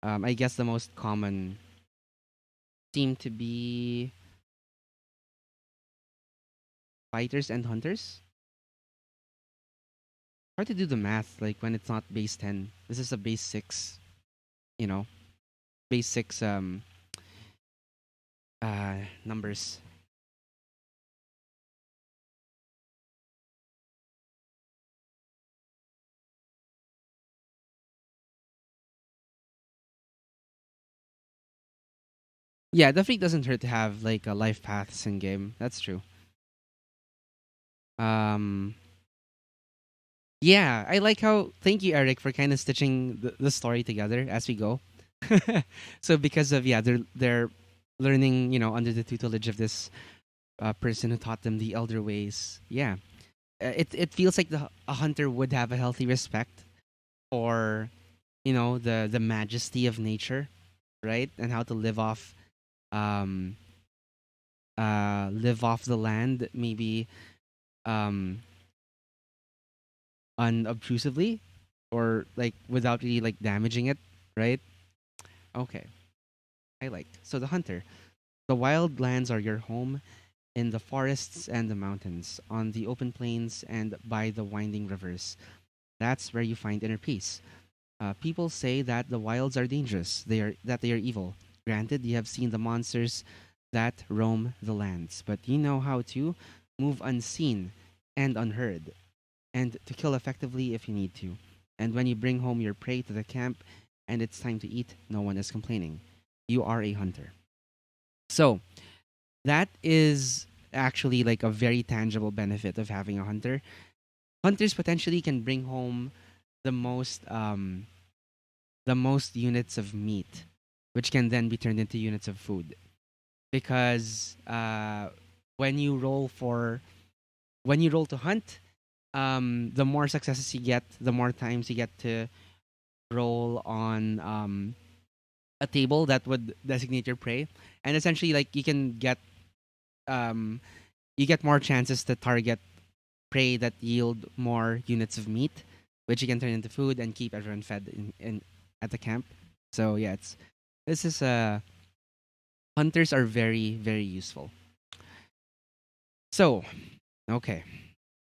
I guess the most common seem to be fighters and hunters. Hard to do the math, like when it's not base 10. This is a base 6, you know, base 6 numbers. Yeah, definitely doesn't hurt to have like a life paths in game. That's true. Um, yeah, I like how. Thank you, Eric, for kind of stitching the story together as we go. So because of they're learning, under the tutelage of this person who taught them the elder ways. Yeah, it feels like a hunter would have a healthy respect for the majesty of nature, right, and how to um live off the land, maybe um unobtrusively or like without really like damaging it, right? Okay, I like. So the hunter, the wild lands are your home. in the forests and the mountains, on the open plains and by the winding rivers. That's where you find inner peace. People say that the wilds are dangerous, they are evil. Granted, you have seen the monsters that roam the lands, but you know how to move unseen and unheard, and to kill effectively if you need to. And when you bring home your prey to the camp and it's time to eat, no one is complaining. You are a hunter. So, that is actually like a very tangible benefit of having a hunter. Hunters potentially can bring home the most the most units of meat, which can then be turned into units of food. Because when you roll for when you roll to hunt, the more successes you get, the more times you get to roll on a table that would designate your prey, and essentially, like um, you get more chances to target prey that yield more units of meat, which you can turn into food and keep everyone fed in at the camp. So yeah, it's this is hunters are very very useful. So okay,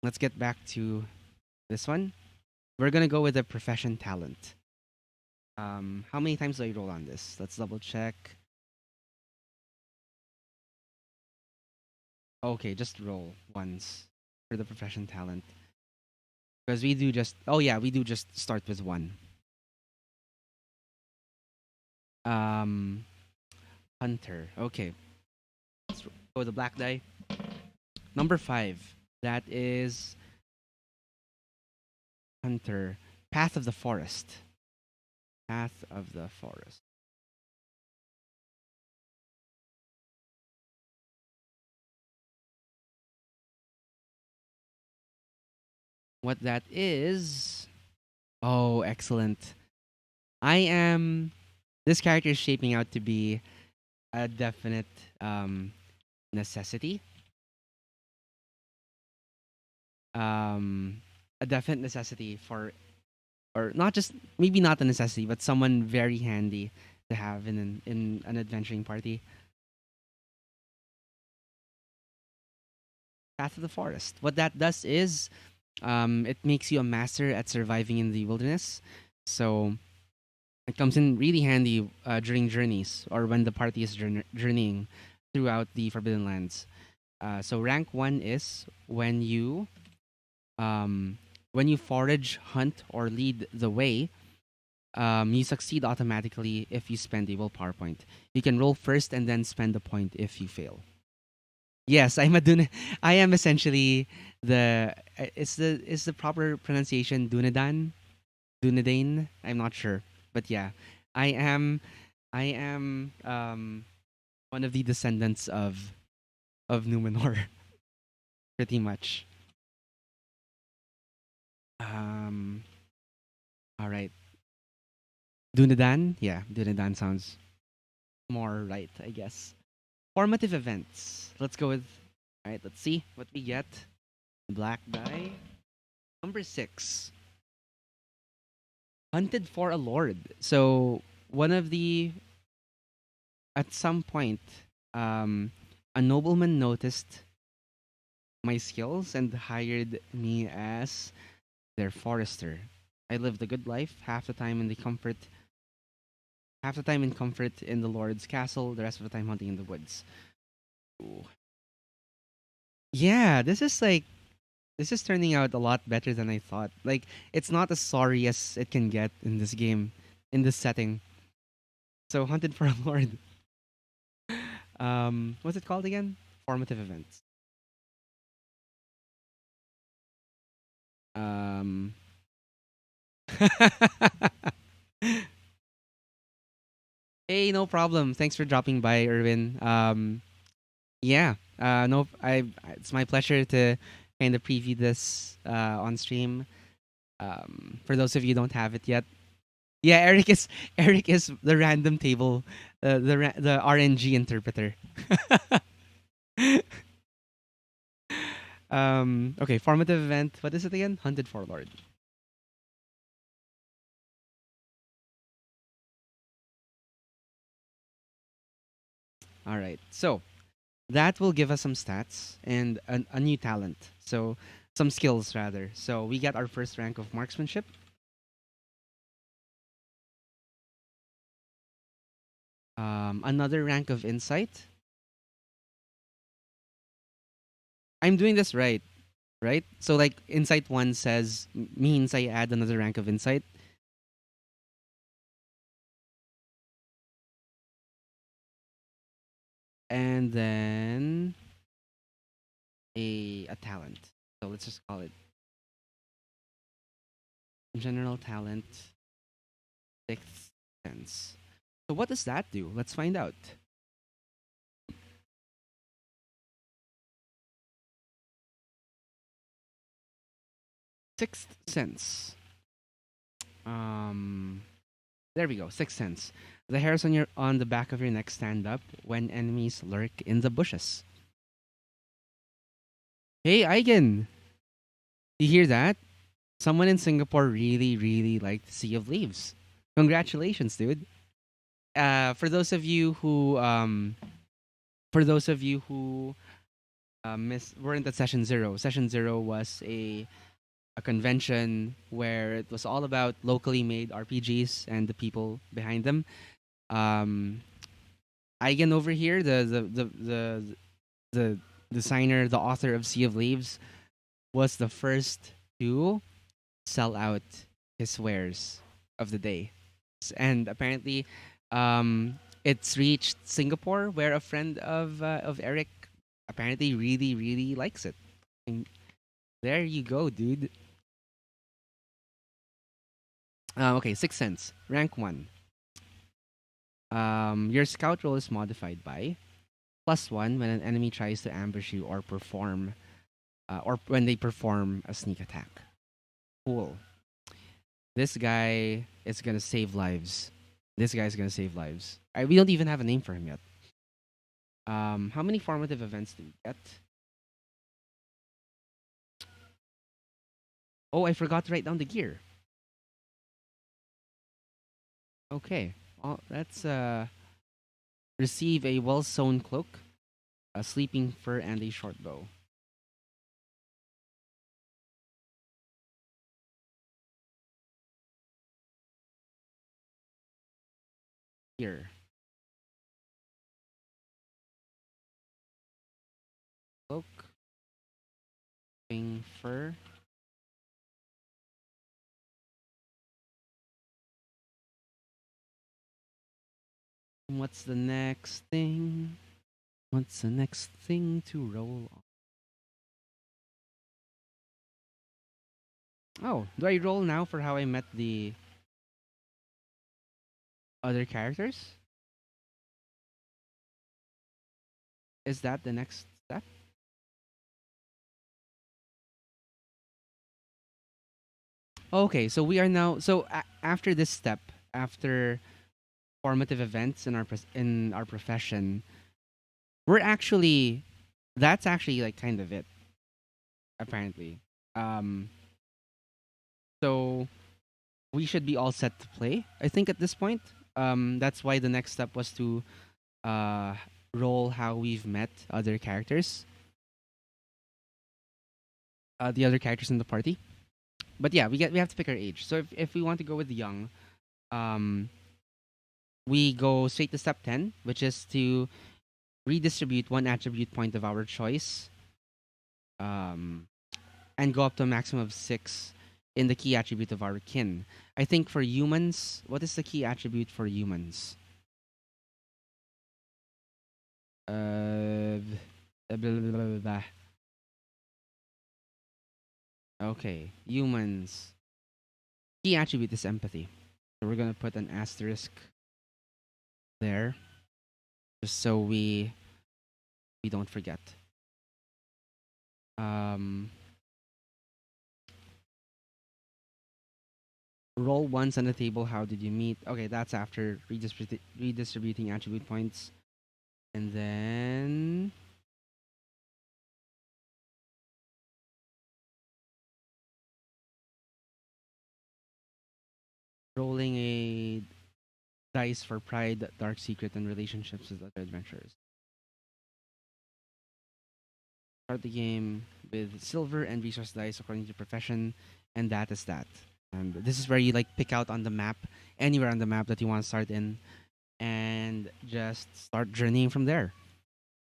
let's get back to this one. We're gonna go with the profession talent. How many times do I roll on this? Let's double check. Okay, just roll once for the profession talent because we do just. Oh yeah, we do just start with one. Um, hunter. Okay, let's go with the black die. Number five. That is hunter. Path of the forest. Path of the forest. What that is? Oh, excellent. I am. This character is shaping out to be a definite um, necessity. Um, a definite necessity for, or not just maybe not a necessity, but someone very handy to have in an adventuring party. Path of the Forest. What that does is, it makes you a master at surviving in the wilderness. So it comes in really handy during journeys or when the party is journeying throughout the Forbidden Lands. So rank one is when you forage, hunt, or lead the way. You succeed automatically if you spend a willpower point. You can roll first and then spend a point if you fail. Yes, I'm a Dun. I am essentially is the proper pronunciation Dunedan? Dunedane? I'm not sure, but yeah, I am I am one of the descendants of Numenor, pretty much. Um, all right, Dunedan. Yeah, Dunedan sounds more right, I guess. Formative events. Let's go with. All right, let's see what we get. Black die. Number six. Hunted for a lord. So one of the at some point, um, a nobleman noticed my skills and hired me as their forester. I lived a good life, half the time in comfort in the lord's castle, the rest of the time hunting in the woods. Ooh. Yeah, this is turning out a lot better than I thought. Like it's not as sorry as it can get in this game, in this setting. So hunted for a lord. What's it called again? Formative events. Um, hey, no problem. Thanks for dropping by, Irwin. Yeah, no, it's my pleasure to kind of preview this on stream. For those of you who don't have it yet, yeah, Eric is the random table, the RNG interpreter. Okay, formative event. What is it again? Hunted for Lord. All right, so That will give us some stats and a new talent. So some skills rather. So we get our first rank of marksmanship. Another rank of insight. I'm doing this right, right? So like insight one says means I add another rank of insight, and then a talent. So let's just call it general talent, sixth sense. So what does that do? Let's find out. Sixth sense. Um, there we go. Sixth sense. The hairs on the back of your neck stand up when enemies lurk in the bushes. Hey, Eigen, you hear that? Someone in Singapore really liked Sea of Leaves. Congratulations, dude. For those of you who weren't at session zero. Session zero was a convention where it was all about locally made RPGs and the people behind them. Um, Eigen over here, the designer, the author of Sea of Leaves, was the first to sell out his wares of the day. And apparently, it's reached Singapore, where a friend of Eric apparently really likes it. And there you go, dude. Okay, Sixth Sense, rank one. Your scout roll is modified by +1 when an enemy tries to ambush you or when they perform a sneak attack. Cool. This guy is gonna save lives. This guy's gonna save lives. We don't even have a name for him yet. How many formative events do we get? Oh, I forgot to write down the gear. Okay. Let's receive a well-sewn cloak, a sleeping fur, and a short bow. Here, cloak, sleeping fur. What's the next thing? What's the next thing to roll on? Oh, do I roll now for how I met the other characters? Is that the next step? Okay, so we are now. So after this step, after formative events in in our profession, we're actually that's actually like kind of it apparently. Um, so we should be all set to play. I think at this point. That's why the next step was to uh roll how we've met other characters, the other characters in the party. But yeah, we have to pick our age. So if we want to go with the young, um, we go straight to step 10, which is to redistribute one attribute point of our choice, um, and go up to a maximum of 6 in the key attribute of our kin. I think for humans, what is the key attribute for humans? Uh, blah, blah, blah, blah, blah. Okay, humans. Key attribute is empathy. So we're gonna put an asterisk there, just so we don't forget. Um, roll once on the table. How did you meet? Okay, that's after redistributing attribute points, and then rolling a dice for pride, dark secret, and relationships with other adventurers. Start the game with silver and resource dice according to profession, and that is that. And this is where you like pick out on the map, anywhere on the map that you want to start in, and just start journeying from there.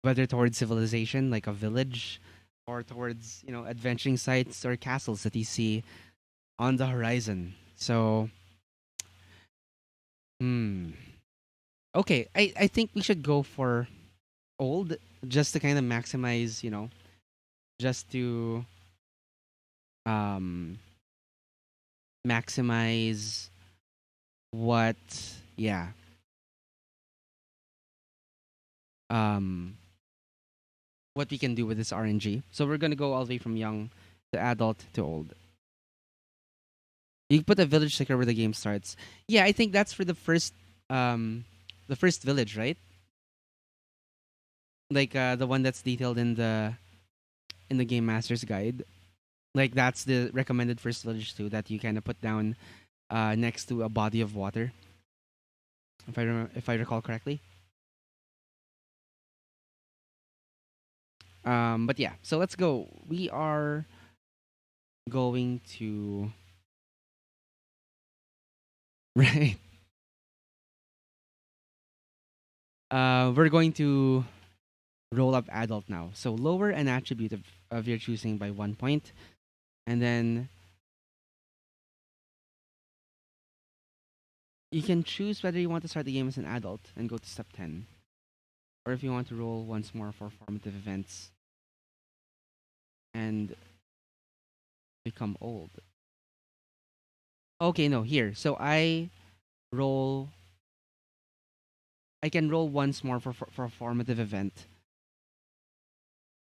Whether towards civilization, like a village, or towards adventuring sites or castles that you see on the horizon. So, hmm. Okay, I think we should go for old just to kind of maximize, just to um maximize what yeah um what we can do with this RNG. So we're gonna go all the way from young to adult to old. You put a village sticker where the game starts. Yeah, I think that's for um the first village, right? Like the one that's detailed in the game master's guide. Like that's the recommended first village too that you kind of put down next to a body of water, if I recall correctly. But yeah, so let's go. We are going to right. We're going to roll up adult now. So lower an attribute of your choosing by 1 point, and then you can choose whether you want to start the game as an adult and go to step 10, or if you want to roll once more for formative events and become old. Okay, no, here. So roll. I can roll once more for a formative event,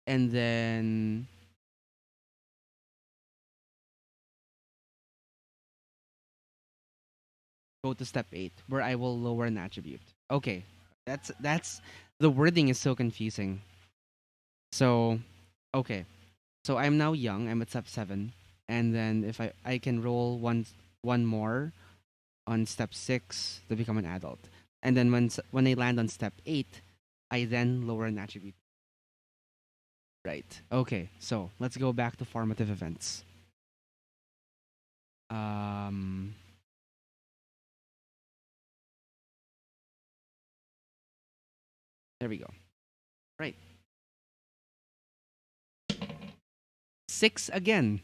and then go to step 8, where I will lower an attribute. Okay, that's the wording is so confusing. So, okay, so I'm now young. I'm at step 7, and then if I can roll one more on step 6 to become an adult, and then when I land on step 8, I then lower an attribute. Right. Okay. So let's go back to formative events. Um, there we go. Right. 6 again.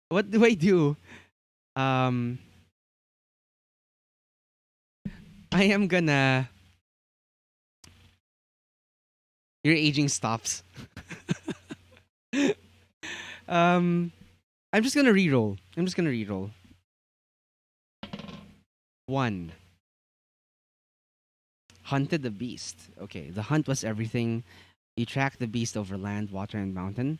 What do I do? Um, I am gonna. Your aging stops. um, I'm just gonna re-roll. I'm just gonna re-roll. 1. Hunted the beast. Okay, the hunt was everything. You tracked the beast over land, water, and mountain.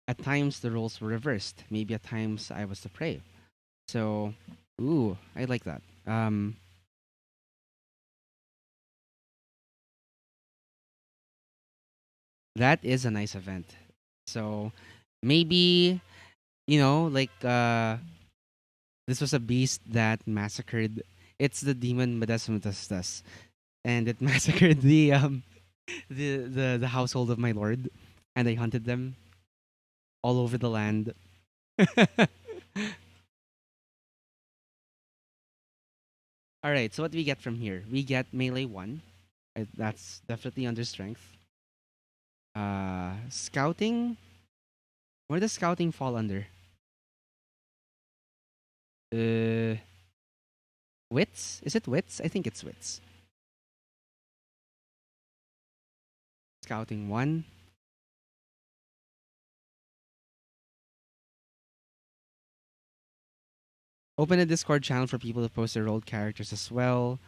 At times the roles were reversed. Maybe at times I was the prey. So, ooh, I like that. That is a nice event. So maybe like this was a beast that massacred. It's the demon Medesmutastas, and it massacred the household of my lord, and I hunted them all over the land. All right, so what do we get from here? We get melee 1. That's definitely under strength. Scouting. Where does scouting fall under? Uh, wits? Is it wits? I think it's wits. Scouting 1. Open a Discord channel for people to post their old characters as well.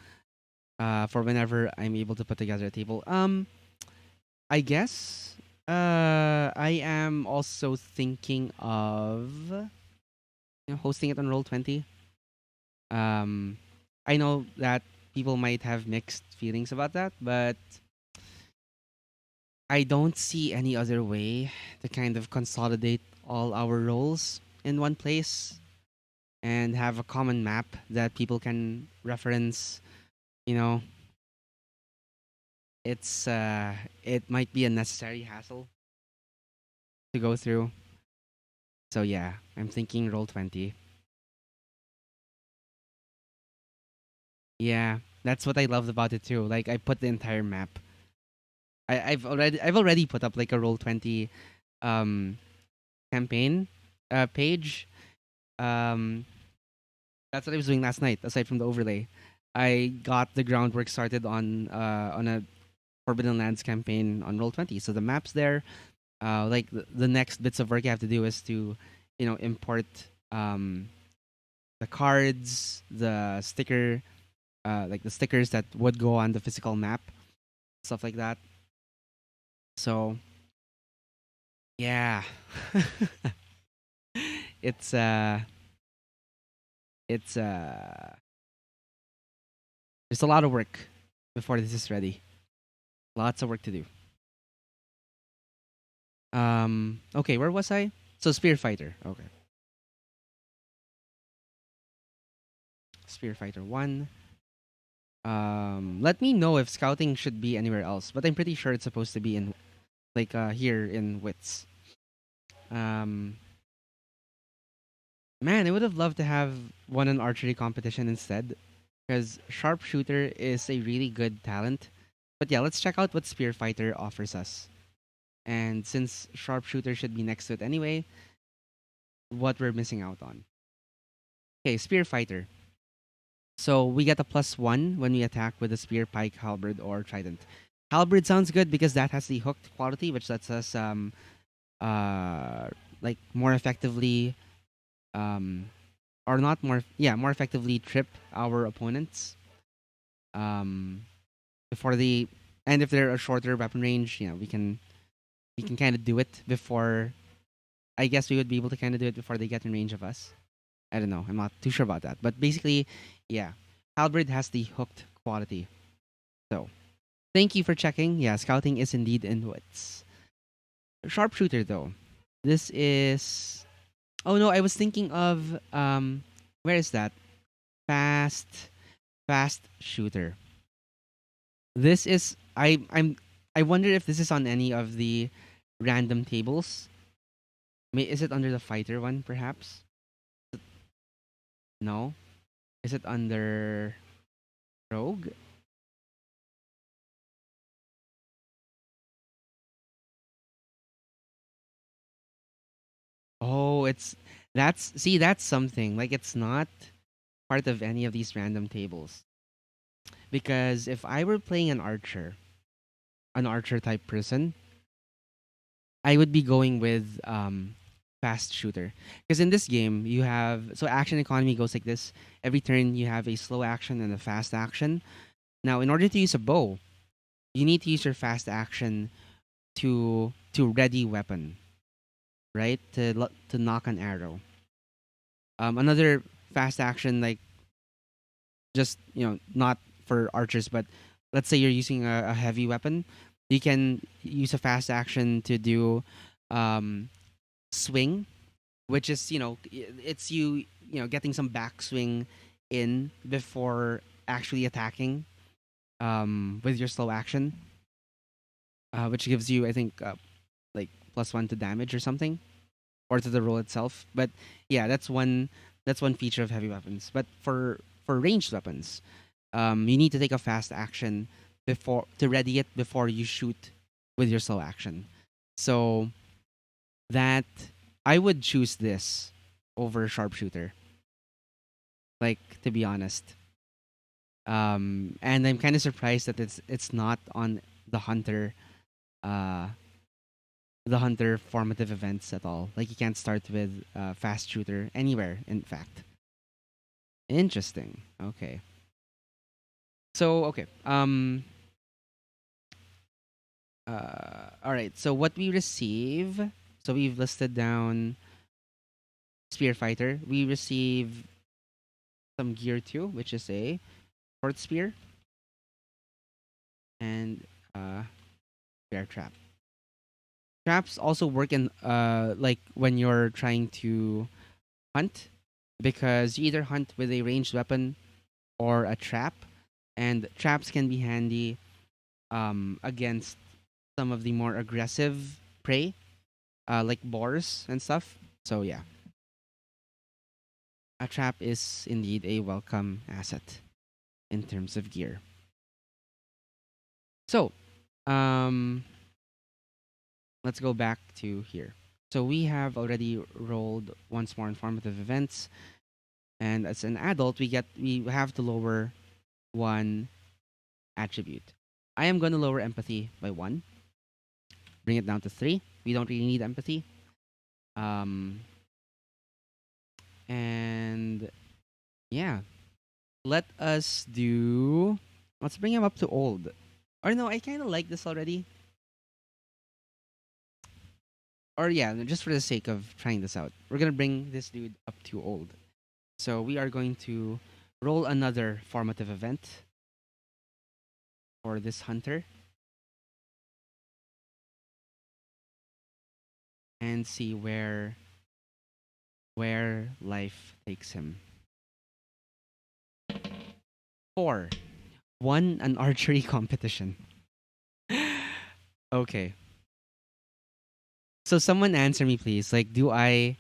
For whenever I'm able to put together a table. I guess. I am also thinking of hosting it on Roll20. Um, I know that people might have mixed feelings about that, but I don't see any other way to kind of consolidate all our roles in one place and have a common map that people can reference, you know, It's it might be a necessary hassle to go through. So yeah, I'm thinking roll 20. Yeah, that's what I loved about it too. Like I put the entire map. I've already put up like a roll 20 um campaign page. Um that's what I was doing last night aside from the overlay. I got the groundwork started on a Forbidden Lands campaign on roll 20. So the map's there. Like the next bits of work you have to do is to, import um the cards, the sticker, like the stickers that would go on the physical map, stuff like that. So yeah, it's it's there's a lot of work before this is ready. Lots of work to do. Okay, where was I? So Spear Fighter. Okay, Spear Fighter 1. Let me know if scouting should be anywhere else, but I'm pretty sure it's supposed to be in like here in Wits. Um, Man, I would have loved to have won an archery competition instead, because sharpshooter is a really good talent. But yeah, let's check out what spear fighter offers us. And since sharpshooter should be next to it anyway, what we're missing out on. Okay, spear fighter. So we get a +1 when we attack with a spear, pike, halberd, or trident. Halberd sounds good because that has the hooked quality, which lets us uh like more effectively um or not more yeah more effectively trip our opponents um before the and if they're a shorter weapon range, we can kind of do it before. I guess we would be able to kind of do it before they get in range of us. I don't know, I'm not too sure about that, but basically, yeah, halberd has the hooked quality. So thank you for checking. Yeah, scouting is indeed in woods. Sharpshooter though, this is, oh no, I was thinking of where is that? Fast fast shooter. This is I wonder if this is on any of the random tables. Is it under the fighter one perhaps? No. Is it under rogue? Oh, that's something. Like it's not part of any of these random tables. Because if I were playing an archer type person, I would be going with fast shooter. Because in this game, you have so action economy goes like this. Every turn you have a slow action and a fast action. Now, in order to use a bow, you need to use your fast action to ready weapon, right? To knock an arrow. Another fast action, like just not for archers, but let's say you're using a heavy weapon, you can use a fast action to do um, swing, which is it's getting some backswing in before actually attacking with your slow action, which gives you I think like +1 to damage or something, or to the roll itself. But yeah, that's one feature of heavy weapons. But for ranged weapons, you need to take a fast action before to ready it before you shoot with your slow action. So that I would choose this over sharpshooter. Like to be honest, and I'm kind of surprised that it's not on the hunter uh the hunter formative events at all. Like you can't start with fast shooter anywhere. In fact, interesting. Okay, so okay. All right. So what we receive. So we've listed down spear fighter. We receive some gear too, which is a short spear and bear trap. Traps also work in like when you're trying to hunt, because you either hunt with a ranged weapon or a trap, and traps can be handy against some of the more aggressive prey, like boars and stuff. So yeah, a trap is indeed a welcome asset in terms of gear. So, um, let's go back to here. So we have already rolled once more informative events, and as an adult, we have to lower one attribute. I am going to lower empathy by one, bring it down to three. We don't really need empathy. Um, and yeah, let us do. Let's bring him up to old. Or no, I kind of like this already. Or yeah, just for the sake of trying this out, we're gonna bring this dude up to old. So we are going to roll another formative event for this hunter and see where life takes him. 4. Won an archery competition. Okay. So someone answer me please. Like do I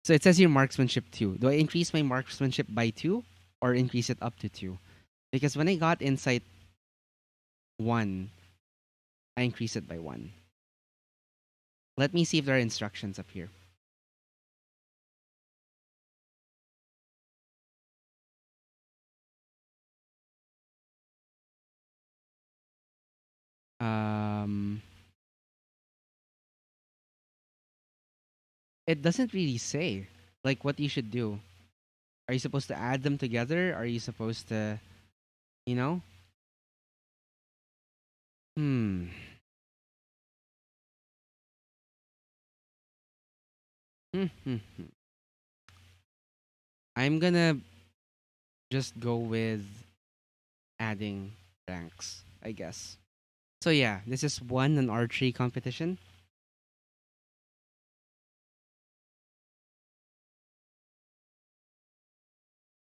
so it says here marksmanship 2. Do I increase my marksmanship by 2 or increase it up to 2? Because when I got insight 1, I increase it by 1. Let me see if there are instructions up here. Um it doesn't really say like what you should do. Are you supposed to add them together? Are you supposed to, you know? Hmm. Hmm, hmm, hmm. I'm gonna just go with adding ranks, I guess. So yeah, this is one an archery competition.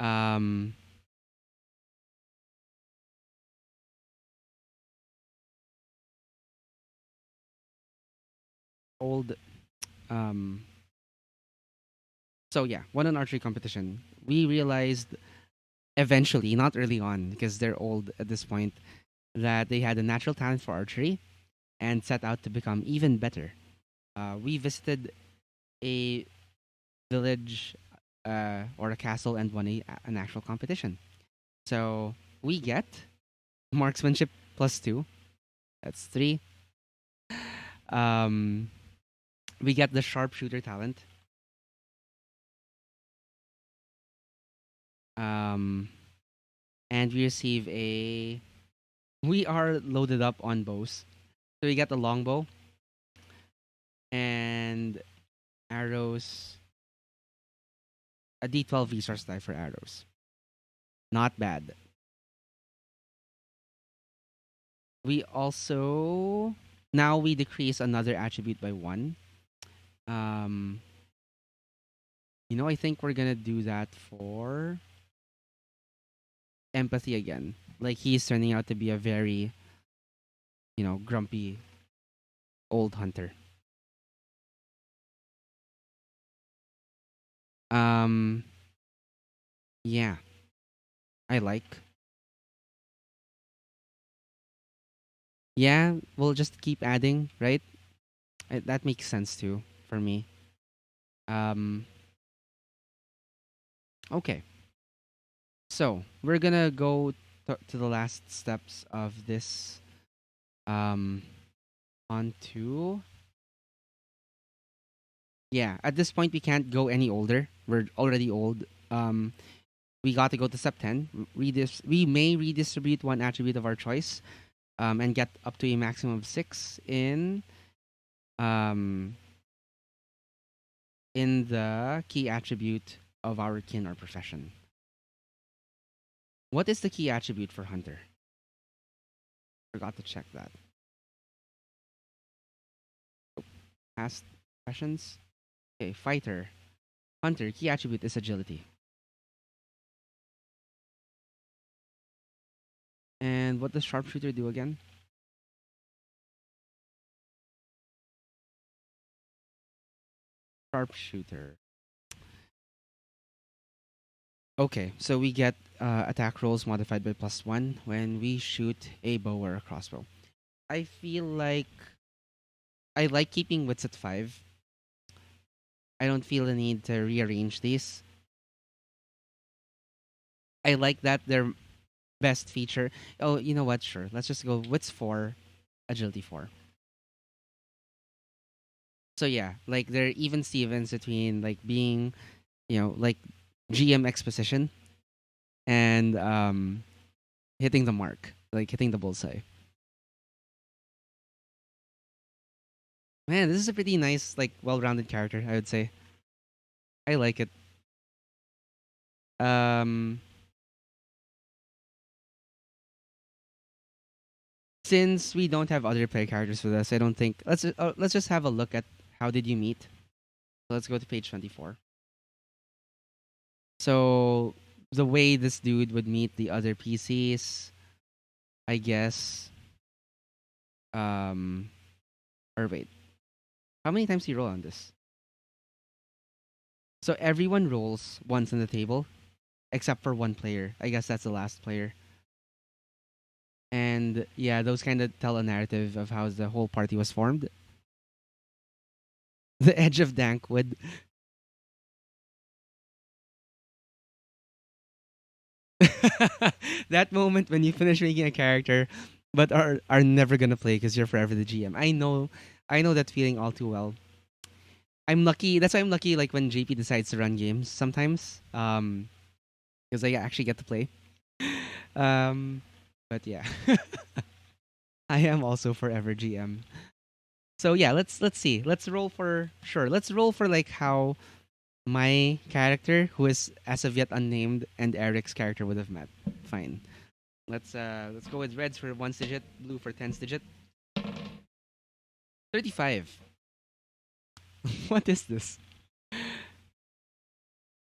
Um, old. Um, so yeah, one an archery competition. We realized eventually, not early on, because they're old at this point, that they had a natural talent for archery and set out to become even better. We visited a village or a castle and won an actual competition. So we get marksmanship plus 2. That's 3. Um, we get the sharpshooter talent. Um, and we receive a. We are loaded up on bows. So we get the longbow and arrows. A D12 resource die for arrows. Not bad. We also. Now we decrease another attribute by 1. Um, I think we're gonna do that for empathy again. Like he's turning out to be a very, grumpy old hunter. Um, yeah, I like. Yeah, we'll just keep adding, right? That makes sense too for me. Um, okay, so we're gonna go to the last steps of this. Um, on to yeah. At this point, we can't go any older. We're already old. We got to go to step 10. We may redistribute one attribute of our choice, and get up to a maximum of 6 um, in the key attribute of our kin or profession. What is the key attribute for hunter? Forgot to check that. Past questions. Okay, fighter. Hunter, key attribute is agility. And what does sharpshooter do again? Sharpshooter. Okay, so we get attack rolls modified by +1 when we shoot a bow or a crossbow. I feel like I like keeping wits at 5. I don't feel the need to rearrange these. I like that their best feature. Oh, you know what? Sure, let's just go wits 4, agility 4. So yeah, like they're even Stevens between like being, like GM exposition and hitting the mark, like hitting the bullseye. Man, this is a pretty nice, like well-rounded character, I would say. I like it. Um since we don't have other player characters with us, I don't think let's just have a look at how did you meet. So let's go to page 24. So the way this dude would meet the other PCs, I guess um or wait, how many times do you roll on this? So everyone rolls once on the table except for one player. I guess that's the last player. And yeah, those kind of tell a narrative of how the whole party was formed. The edge of Dankwood. That moment when you finish making a character, but are never gonna play because you're forever the GM. I know that feeling all too well. I'm lucky. That's why I'm lucky. Like when JP decides to run games sometimes, because I actually get to play. Um, but yeah, I am also forever GM. So yeah, let's see. Let's roll for sure. Let's roll for like how my character, who is as of yet unnamed, and Eric's character would have met. Fine. Let's go with reds for 1 digit, blue for 10 digit. 35. What is this?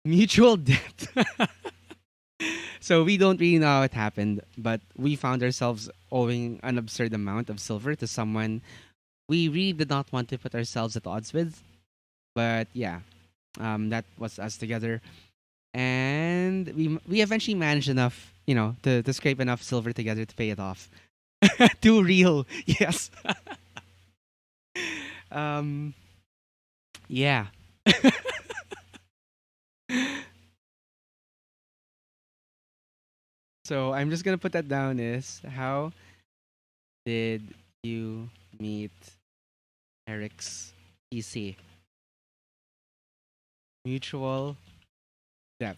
Mutual debt. So we don't really know how it happened, but we found ourselves owing an absurd amount of silver to someone we really did not want to put ourselves at odds with. But yeah, that was us together, and we eventually managed enough, to scrape enough silver together to pay it off. Too real, yes. um, yeah. So I'm just gonna put that down is how did you meet Eric's PC? Mutual debt.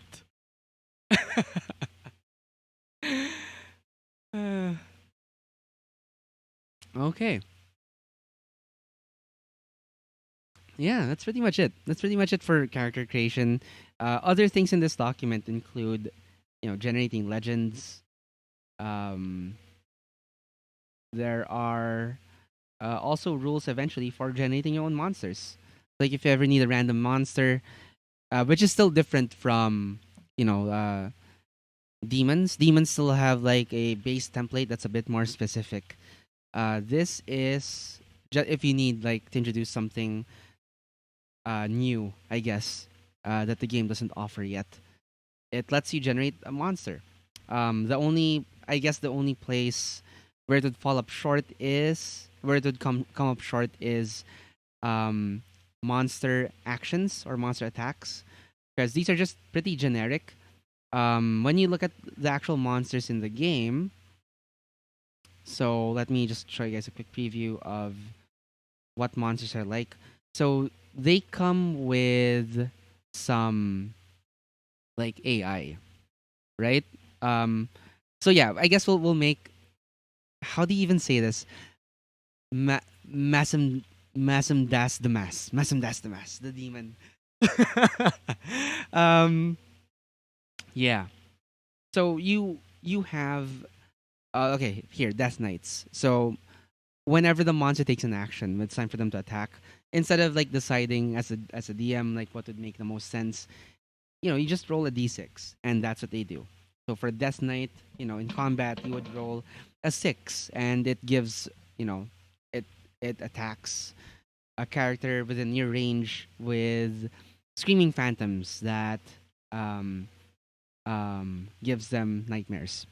Uh, okay. Yeah, that's pretty much it. That's pretty much it for character creation. Other things in this document include, generating legends. Um, there are also rules eventually for generating your own monsters. Like if you ever need a random monster, which is still different from, you know, uh, demons. Demons still have like a base template that's a bit more specific. This is if you need like to introduce something new, I guess, that the game doesn't offer yet. It lets you generate a monster. I guess, the only place where it would fall up short is where it would come up short is um, monster actions or monster attacks, because these are just pretty generic. When you look at the actual monsters in the game, so let me just show you guys a quick preview of what monsters are like. So they come with some like AI, right? Um, so yeah, I guess we'll make. How do you even say this? Massum Massum Das the Mass. Massum Das the Mass. The demon. um yeah. So you have okay, here, Death Knights. So whenever the monster takes an action, it's time for them to attack. Instead of like deciding as a DM like what would make the most sense, you just roll a d6 and that's what they do. So for Death Knight, in combat you would roll a 6 and it gives, it it attacks a character within your range with screaming phantoms that um, gives them nightmares.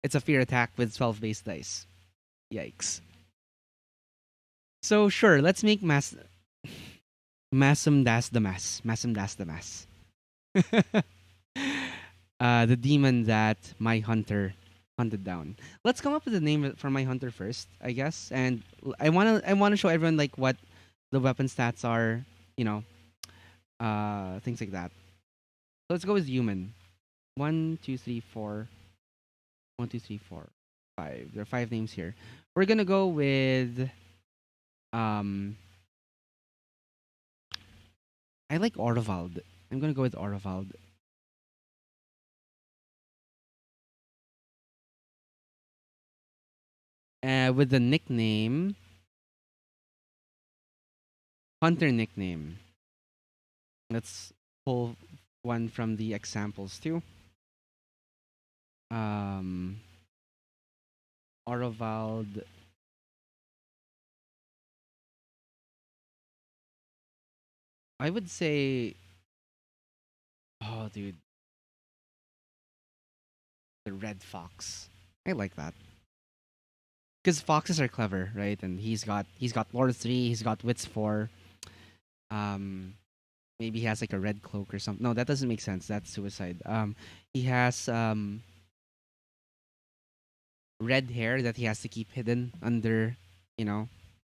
It's a fear attack with 12 base dice. Yikes. So sure, let's make Massum Das the Mass. Massum Das the Mass. The demon that my hunter hunted down. Let's come up with a name for my hunter first, I guess. And I wanna show everyone like what the weapon stats are, you know, things like that. So let's go with human. One, two, three, four. One, two, three, four, five. There are five names here. We're gonna go with um. I like Orvald. I'm gonna go with Orvald. With the nickname Hunter nickname. Let's pull one from the examples too. Um, Orvald. I would say, oh, dude, the Red Fox. I like that because foxes are clever, right? And he's got Lord 3, he's got Wits 4. Um, maybe he has like a red cloak or something. No, that doesn't make sense. That's suicide. He has red hair that he has to keep hidden under, you know,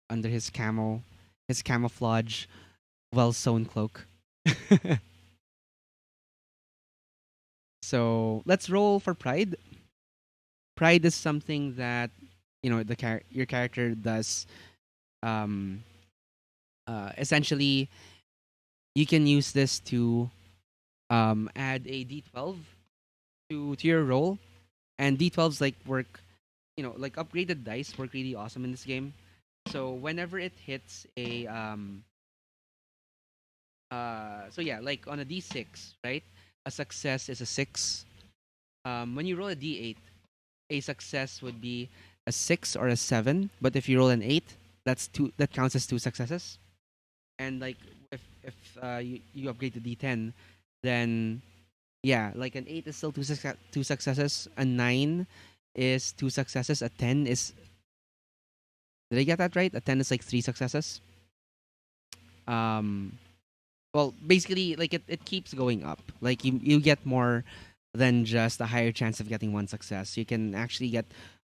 under his camouflage, well sewn cloak. So let's roll for pride. Pride is something that your character does. Um, Essentially, you can use this to add a D12 to your roll, and D12s like work. Like upgraded dice work really awesome in this game. So whenever it hits a so yeah, like on a D6, right? A success is a 6. When you roll a D8, a success would be a 6 or a 7, but if you roll an 8, that counts as two successes. And like if you upgrade to D10, then yeah, like an 8 is still two successes, a 9 is two successes, a 10 is, did I get that right? A 10 is like three successes. Um well, basically like it keeps going up. Like you get more than just a higher chance of getting one success. You can actually get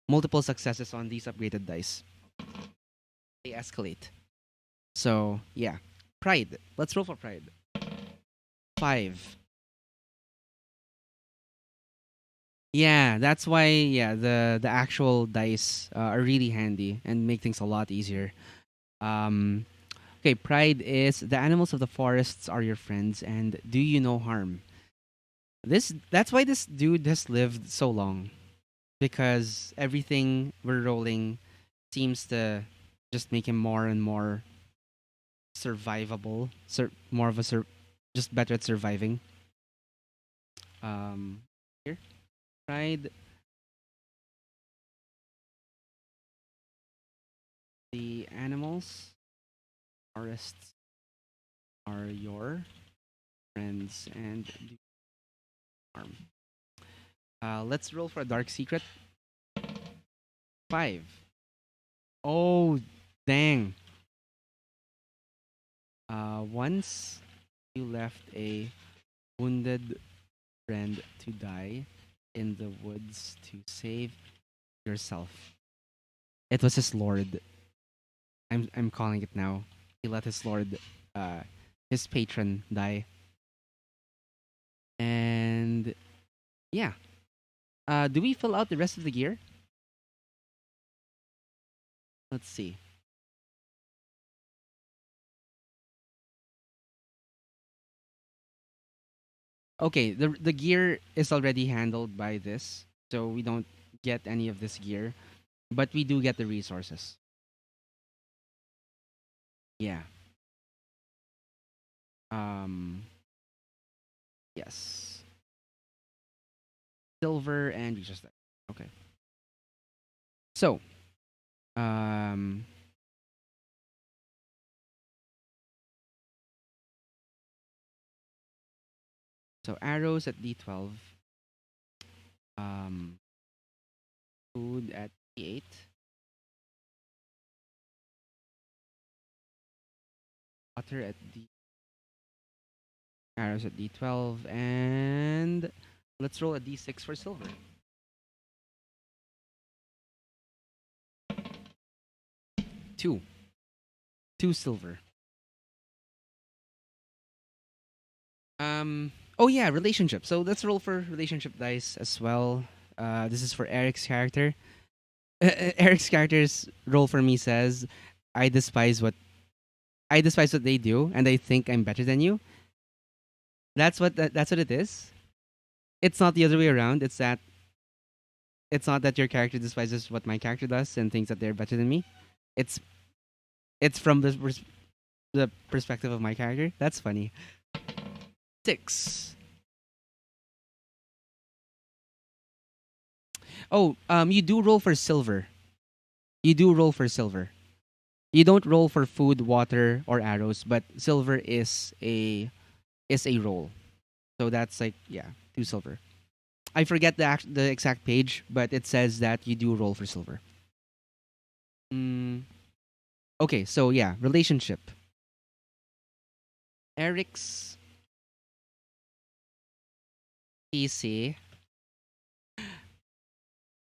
multiple successes on these upgraded dice. They escalate. So yeah. Pride. Let's roll for pride. 5. Yeah, that's why the actual dice are really handy and make things a lot easier. Um okay, pride is the animals of the forests are your friends and do you no harm. That's why this dude has lived so long, because everything we're rolling seems to just make him more and more survivable, more of a just better at surviving. Here, pride. The animals, forests are your friends and do harm. Let's roll for a dark secret. 5. Oh, dang. Once you left a wounded friend to die in the woods to save yourself. It was his lord. I'm calling it now. He let his lord, uh, his patron die, and yeah. Do we fill out the rest of the gear? Let's see. Okay, the gear is already handled by this, so we don't get any of this gear, but we do get the resources. Yeah. Um. Yes. Silver and just that. Okay. So, um, So arrows at D12. Um, food at D8. Water at D. Arrows at D12. And let's roll a D6 for silver. 2. 2 silver. Oh yeah, relationship. So let's roll for relationship dice as well. This is for Eric's character. Eric's character's role for me says, "I despise what I despise what they do, and I think I'm better than you." That's what it is. It's not the other way around. It's not that your character despises what my character does and thinks that they're better than me. It's it's from the perspective of my character. That's funny. 6. Oh, you do roll for silver. You do roll for silver. You don't roll for food, water, or arrows, but silver is a roll. So that's like, yeah, 2 silver. I forget the exact page, but it says that you do roll for silver. Mm, okay, so yeah, relationship. Eric's PC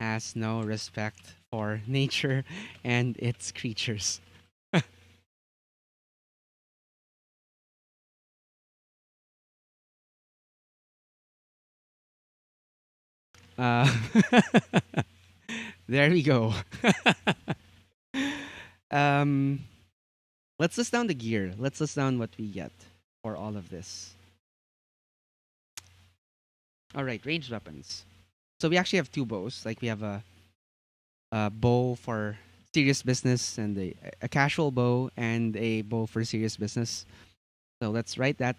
has no respect for nature and its creatures. Uh, there we go. um, let's list down the gear. Let's list down what we get for all of this. All right, ranged weapons. So we actually have 2 bows. Like we have a bow for serious business and a casual bow and a bow for serious business. So let's write that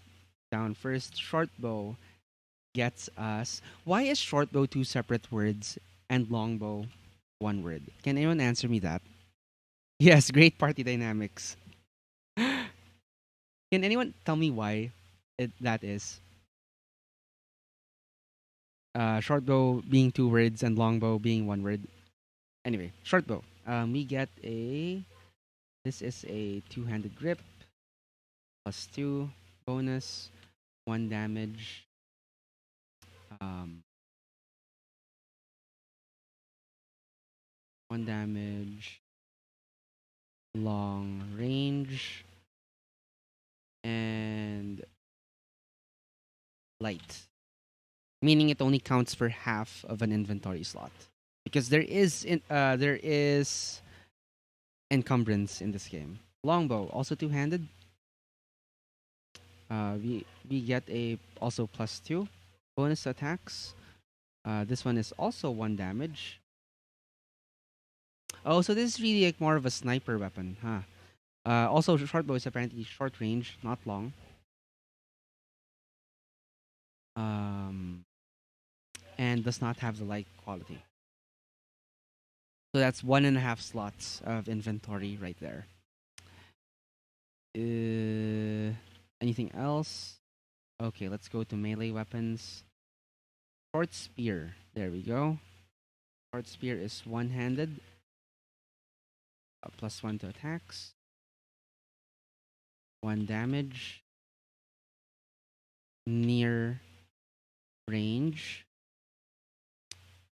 down first. Short bow gets us. Why is short bow 2 separate words and long bow 1 word? Can anyone answer me that? Yes, great party dynamics. Can anyone tell me why that is? Short bow being 2 words and long bow being 1 word. Anyway, short bow. We get a. This is a 2-handed grip plus 2 bonus, 1 damage. Um, 1 damage, long range, and light. Meaning it only counts for half of an inventory slot because there is encumbrance in this game. Longbow also 2-handed. We get a also plus 2 bonus attacks. This one is also 1 damage. Oh, so this is really like more of a sniper weapon, huh? Also, short bow is apparently short range, not long. Um, and does not have the light quality. So that's 1.5 slots of inventory right there. Anything else? Okay, let's go to melee weapons. Short spear. There we go. Short spear is 1-handed. Plus 1 to attacks. 1 damage. Near range.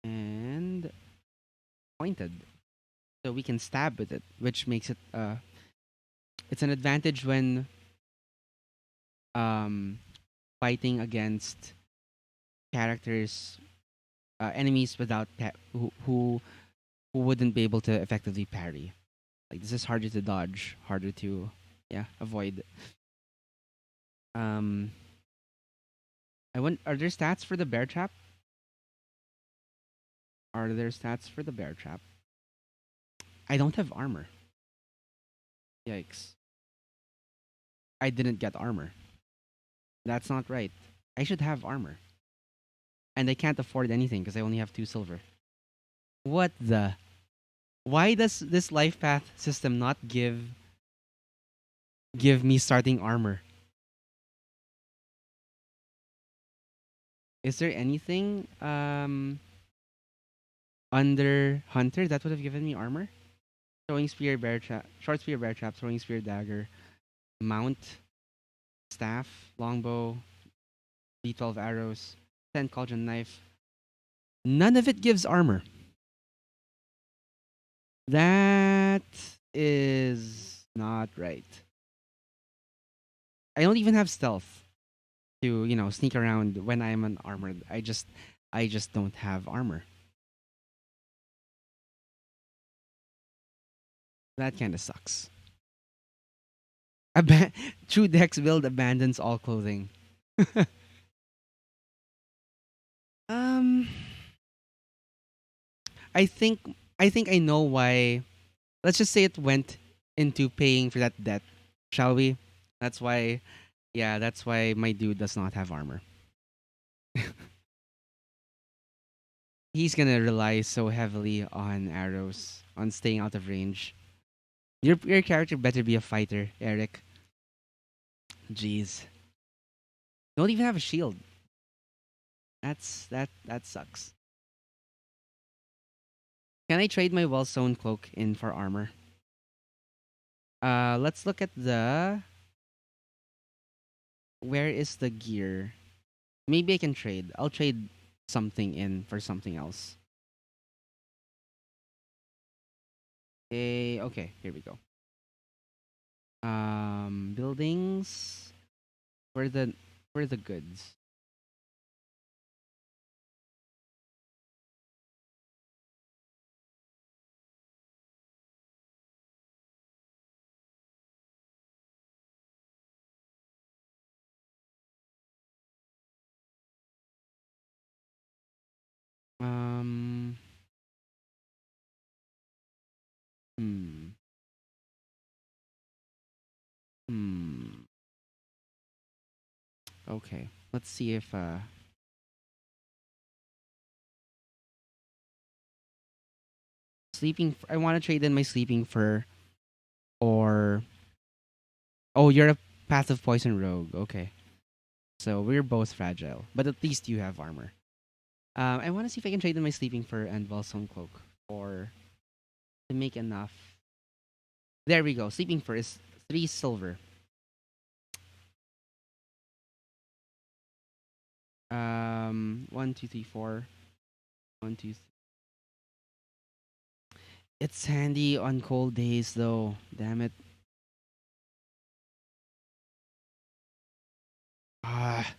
And pointed. So we can stab with it, which makes it it's an advantage when um fighting against characters enemies without who wouldn't be able to effectively parry. Like this is harder to dodge, harder to avoid. Um, I want. Are there stats for the bear trap? Are there stats for the bear trap? I don't have armor. Yikes! I didn't get armor. That's not right. I should have armor, and I can't afford anything because I only have 2 silver. What the? Why does this life path system not give me starting armor? Is there anything under hunter that would have given me armor? Throwing spear, bear trap, short spear, bear trap, throwing spear, dagger, mount, staff, longbow, D12 arrows, 10 cauldron knife. None of it gives armor. That is not right. I don't even have stealth to, sneak around when I'm unarmored. I just don't have armor. That kind of sucks. Aba- True Dex build abandons all clothing. um, I think I think I know why. Let's just say it went into paying for that debt, shall we? That's why. Yeah, that's why my dude does not have armor. He's gonna rely so heavily on arrows, on staying out of range. Your character better be a fighter, Eric. Jeez, don't even have a shield. That sucks. Can I trade my well sewn cloak in for armor? Let's look at the where is the gear? Maybe I can trade. I'll trade something in for something else. Okay, here we go. Buildings. Where the goods? Um, hmm, hmm. Okay, let's see if I want to trade in my sleeping fur or oh, you're a passive poison rogue. Okay, so we're both fragile, but at least you have armor. I want to see if I can trade in my sleeping fur and Balsam cloak or to make enough. There we go. Sleeping fur is 3 silver. 1, 2, 3, 4. 1, 2. It's handy on cold days though. Damn it. Ah,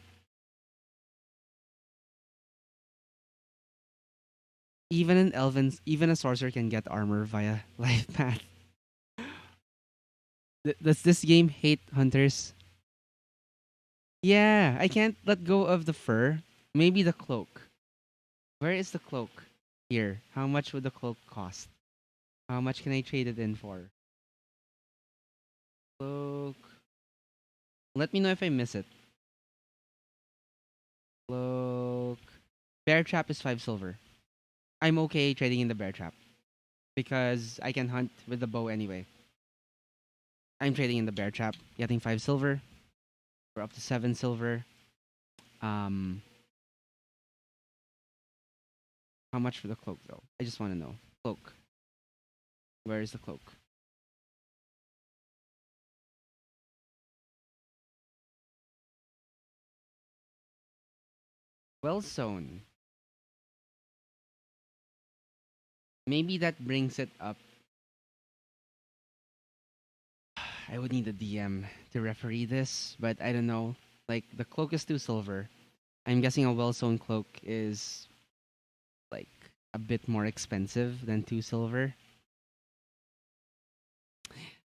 even a sorcerer can get armor via life path. Does this game hate hunters? Yeah, I can't let go of the fur. Maybe the cloak. Where is the cloak? Here. How much would the cloak cost? How much can I trade it in for? Cloak. Let me know if I miss it. Cloak. Bear trap is 5 silver. I'm okay trading in the bear trap because I can hunt with the bow anyway. I'm trading in the bear trap, getting 5 silver. We're up to 7 silver. Um, how much for the cloak though? I just want to know. Cloak. Where is the cloak? Well sewn. Maybe that brings it up. I would need a DM to referee this, but I don't know. Like the cloak is 2 silver. I'm guessing a well sewn cloak is like a bit more expensive than 2 silver.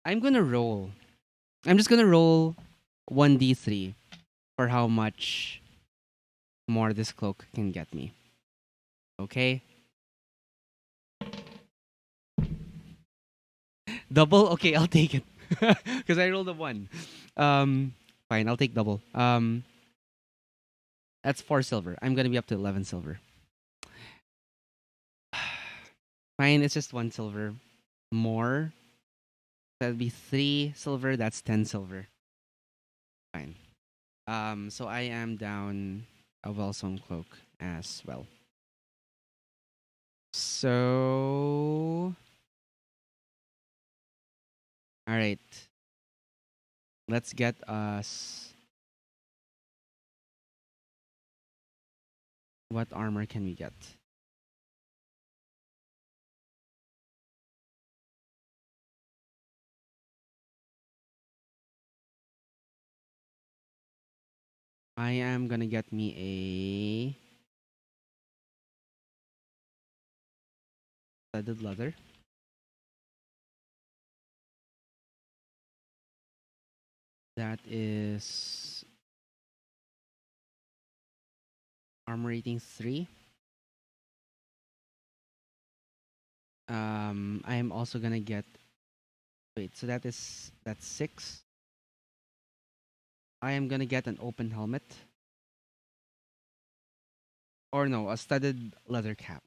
I'm gonna roll. I'm just gonna roll 1d3 for how much more this cloak can get me. Okay? Double? Okay, I'll take it. Because I rolled a 1. Um, fine, I'll take double. That's 4 silver. I'm gonna be up to 11 silver. Fine, it's just 1 silver more. That'd be 3 silver. That's 10 silver. Fine. So I am down. a well-sewn cloak as well. So, all right, let's get us. What armor can we get? I am gonna get me a studded leather. That is armor rating 3. I am also gonna get. Wait, so that's 6. I am gonna get an open helmet, or no, a studded leather cap.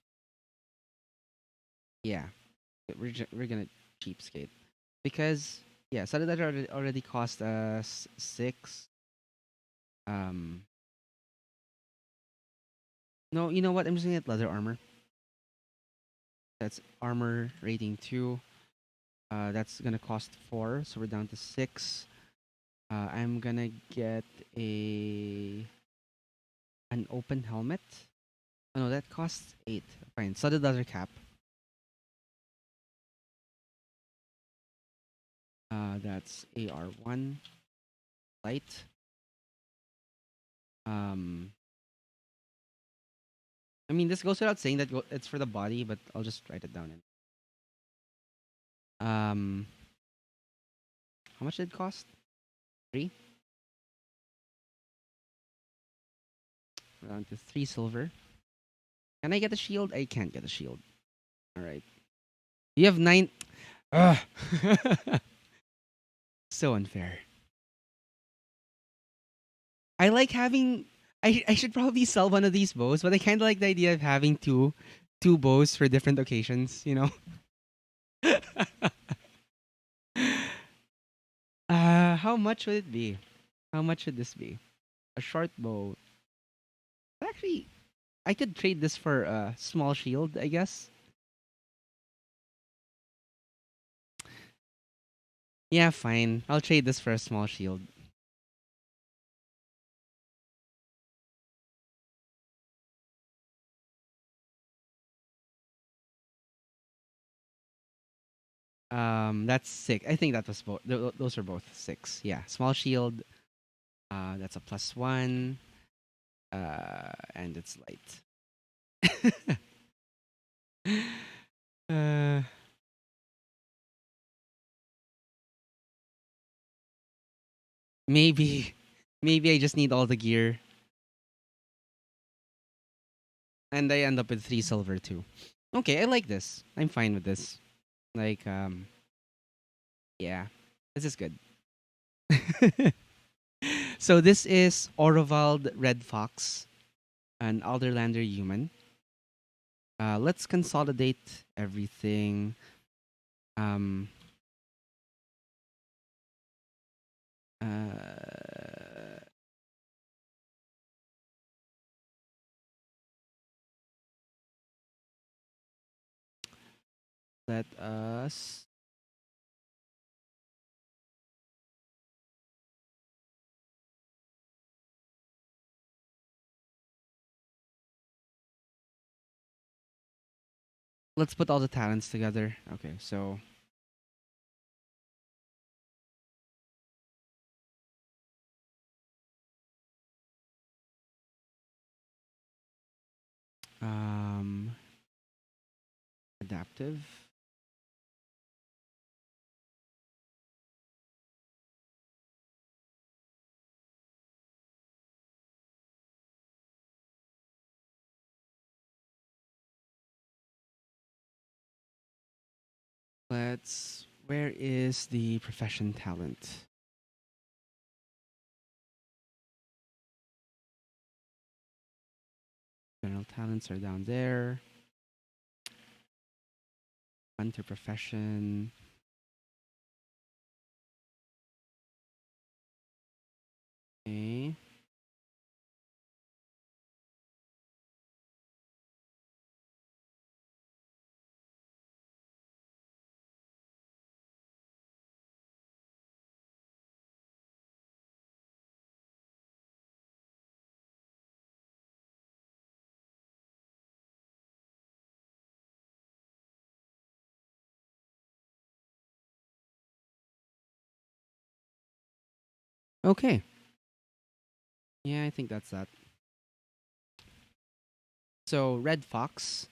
Yeah, we're gonna cheapskate because yeah, studded leather already cost us 6. Um, no, you know what? I'm just gonna get leather armor. That's armor rating 2. That's gonna cost 4, so we're down to 6. I'm gonna get a an open helmet. Oh, no, that costs 8. Fine, studded leather cap. That's AR1 light. Um, I mean, this goes without saying that it's for the body, but I'll just write it down. Um, how much did it cost? 3. We're down to 3 silver. Can I get a shield? I can't get a shield. All right. You have 9. Ugh. So unfair. I like having. I should probably sell one of these bows, but I kind of like the idea of having two bows for different occasions. You know. How much would it be? How much should this be? A short bow. Actually, I could trade this for a small shield, I guess. Yeah, fine. I'll trade this for a small shield. That's 6. I think that was both. Those are both 6. Yeah, small shield. That's a +1. And it's light. uh, maybe, maybe I just need all the gear, and I end up with 3 silver too. Okay, I like this. I'm fine with this. Like, yeah, this is good. So this is Orovald Red Fox, an Alderlander human. Let's consolidate everything. Um, uh, let us. Let's put all the talents together. Okay, so um, adaptive. Let's. Where is the profession talent? General talents are down there. Hunter profession. Okay. Okay. Yeah, I think that's that. So, Red Fox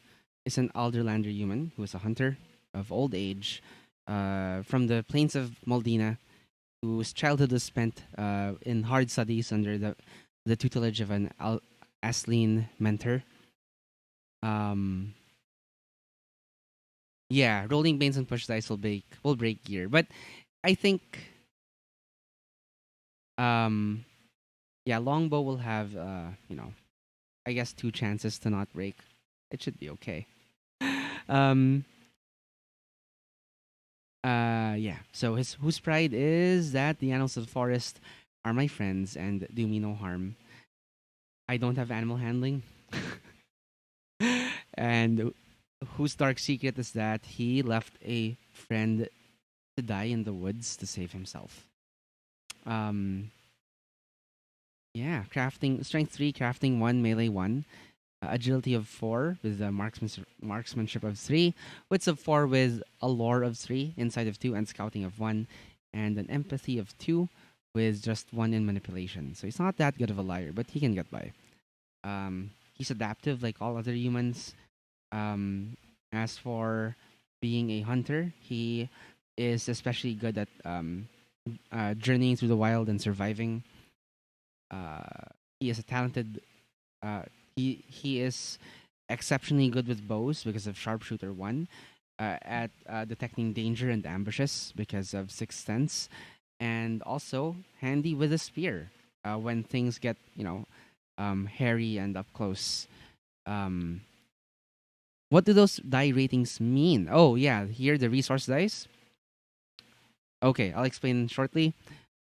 is an Alderlander human who is a hunter of old age from the plains of Moldina, whose childhood was spent in hard studies under the tutelage of an Asleen mentor. Um, yeah, rolling banes and push dice will break gear, but I think um, yeah, longbow will have I guess two chances to not break. It should be okay. um, yeah. So his whose pride is that the animals of the forest are my friends and do me no harm. I don't have animal handling. And whose dark secret is that he left a friend to die in the woods to save himself. Um, yeah, crafting strength 3, crafting 1, melee 1, agility of 4 with a marksmanship of 3, wits of 4 with a lore of 3, insight of 2, and scouting of 1, and an empathy of 2 with just 1 in manipulation. So he's not that good of a liar, but he can get by. He's adaptive like all other humans. As for being a hunter, he is especially good at journeying through the wild and surviving. He is a talented. Uh, he is exceptionally good with bows because of sharpshooter 1. At detecting danger and ambushes because of sixth sense, and also handy with a spear when things get hairy and up close. Um, what do those die ratings mean? Oh yeah, here the resource dice. Okay, I'll explain shortly.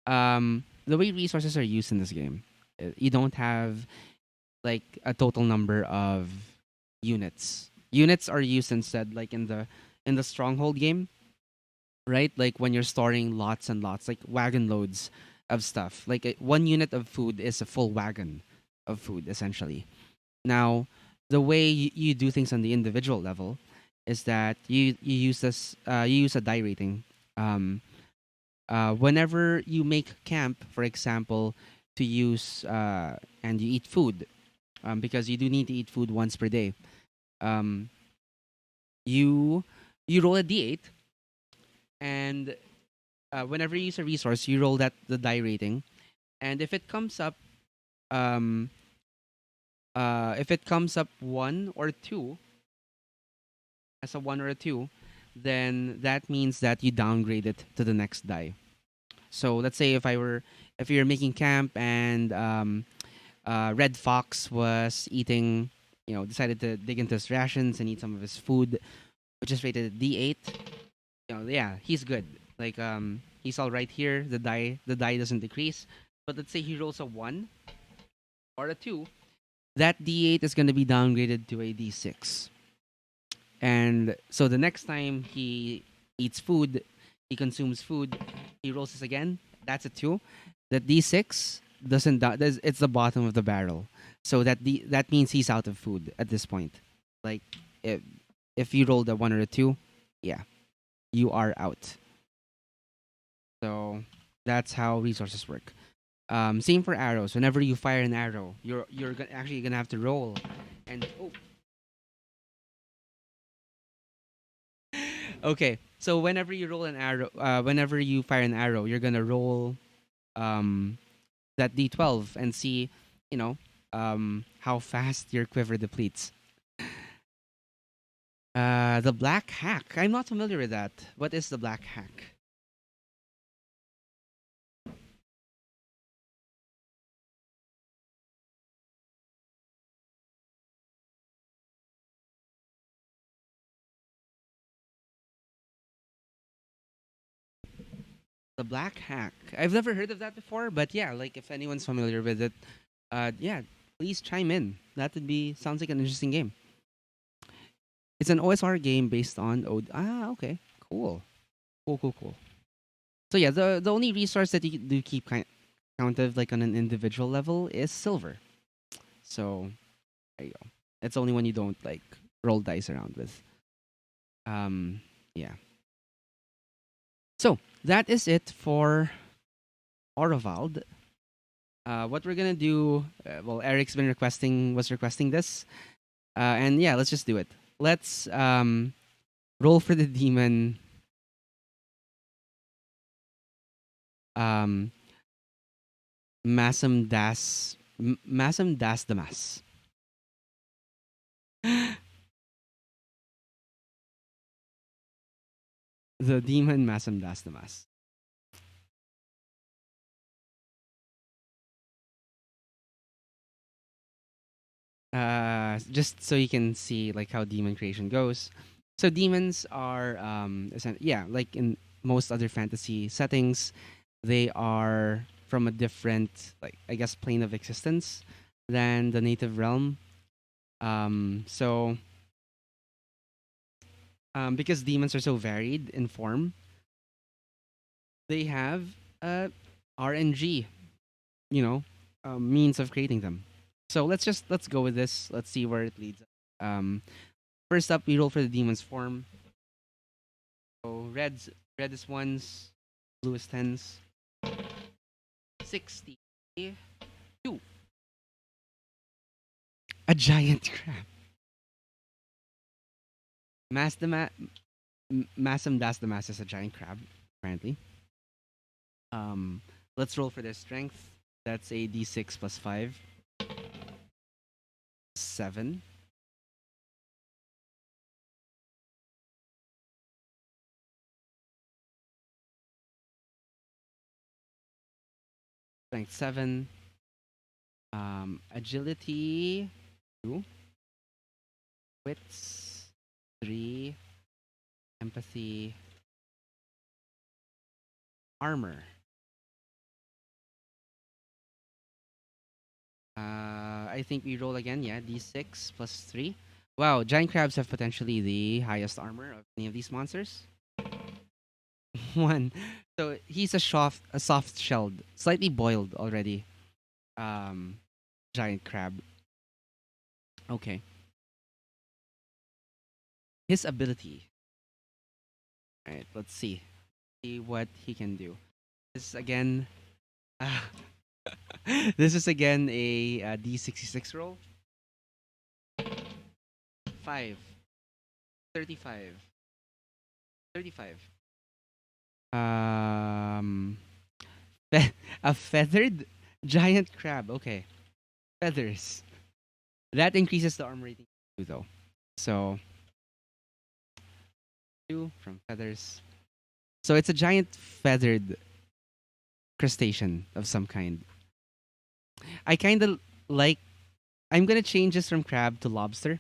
The way resources are used in this game, you don't have like a total number of units. Units are used instead, like in the stronghold game, right? Like when you're storing lots and lots, like wagon loads of stuff. Like 1 unit of food is a full wagon of food, essentially. Now, the way you do things on the individual level is that you use a die rating. Um, Whenever you make camp, for example, to use and you eat food, because you do need to eat food once per day. Um, you you roll a d8, and whenever you use a resource, you roll that the die rating, and um, if it comes up 1 or 2 as a 1 or a 2, then that means that you downgrade it to the next die. So let's say if you're making camp and Red Fox was eating, decided to dig into his rations and eat some of his food, which is rated D8. Yeah, he's good. Like he's all right here. The die doesn't decrease. But let's say he rolls a 1 or a 2, that D8 is going to be downgraded to a D6. And so the next time he eats food, he consumes food, he rolls this again. That's a 2. That D6 doesn't. It's the bottom of the barrel. So that means he's out of food at this point. Like if if you rolled a 1 or a 2, yeah, you are out. So that's how resources work. Same for arrows. Whenever you fire an arrow, actually gonna have to roll. And okay, so whenever you fire an arrow, you're gonna roll um, that d12 and see, you know, how fast your quiver depletes. The black hack. I'm not familiar with that. What is the black hack? The black hack. I've never heard of that before, but yeah, like if anyone's familiar with it, yeah, please chime in. That would be sounds like an interesting game. It's an OSR game based on okay, cool, cool, cool, cool. So yeah, the only resource that you do keep count of like on an individual level is silver. So there you go. It's only when you don't like roll dice around with. Um, yeah. So that is it for Orovald. What we're gonna do? Well, Eric's been requesting this, and yeah, let's just do it. Let's roll for the demon. Um, Massam das Damas. The demon Massam das Damas. Just so you can see like how demon creation goes. So demons are yeah, like in most other fantasy settings, they are from a different, like, I guess, plane of existence than the native realm. So because demons are so varied in form, they have RNG, you know, means of creating them. So let's go with this. Let's see where it leads. Um, First up, we roll for the demon's form. So red is ones, blue is tens. 62. A giant crab. Mass the Massam Das the Mass is a giant crab, apparently. Um, let's roll for their strength. That's a d6 plus 5. 7. Strength 7. Agility 2. Wits 3. Empathy. Armor. I think we roll again. Yeah, d6 plus 3. Wow, giant crabs have potentially the highest armor of any of these monsters. 1. So he's a soft shelled, slightly boiled already. Um, Giant crab. Okay. His ability. All right, let's see. See what he can do. This is again. Uh, this is again a D66 roll. 5. 35. 35. Um, a feathered giant crab. Okay, feathers. That increases the armor rating too, though. So 2 from feathers. So it's a giant feathered crustacean of some kind. I kind of like. I'm gonna change this from crab to lobster,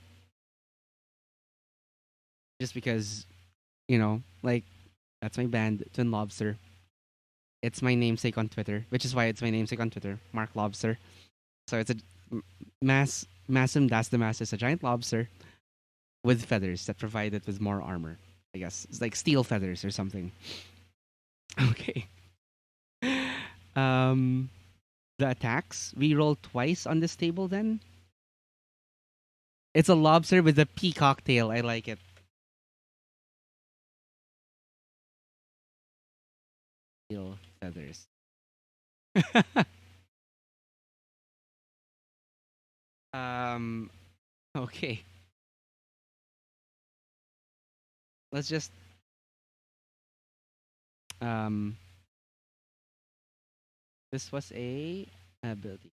just because, like, that's my band, Twin Lobster. It's my namesake on Twitter, which is why it's my namesake on Twitter, Mark Lobster. So it's a Massum Das the Mass is a giant lobster with feathers that provide it with more armor. I guess it's like steel feathers or something. Okay. Um, the attacks we roll twice on this table. Then it's a lobster with a peacock tail. I like it. Steel feathers. um. Okay. Let's just um. This was a ability.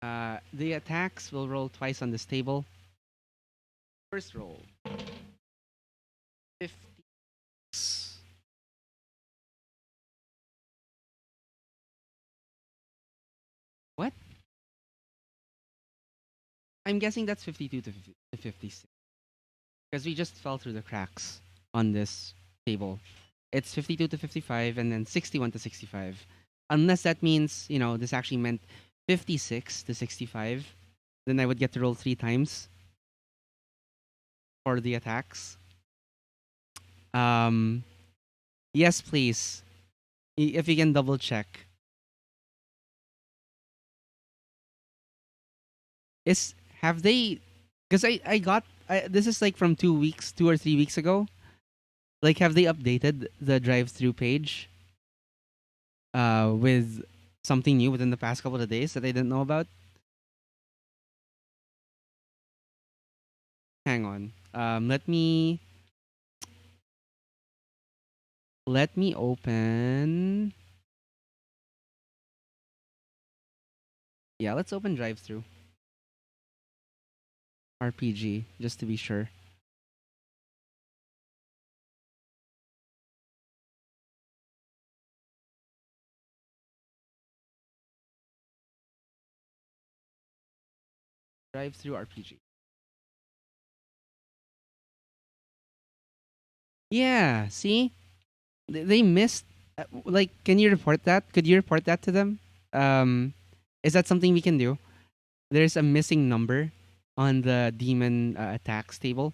The attacks will roll twice on this table. First roll. 50. What? I'm guessing that's 52 to 56 because we just fell through the cracks on this table. It's 52 to 55 and then 61 to 65. Unless that means, this actually meant 56 to 65, then I would get to roll 3 times for the attacks. Um, yes, please. If you can double check. Is have they because this is like from 2 weeks, 2 or 3 weeks ago. Like, have they updated the drive through page with something new within the past couple of days that I didn't know about? Hang on. Let me open. Yeah, let's open drive through RPG just to be sure. Drive through RPG. Yeah, see, they missed. Like, can you report that? Could you report that to them? Um, is that something we can do? There's a missing number on the demon attacks table.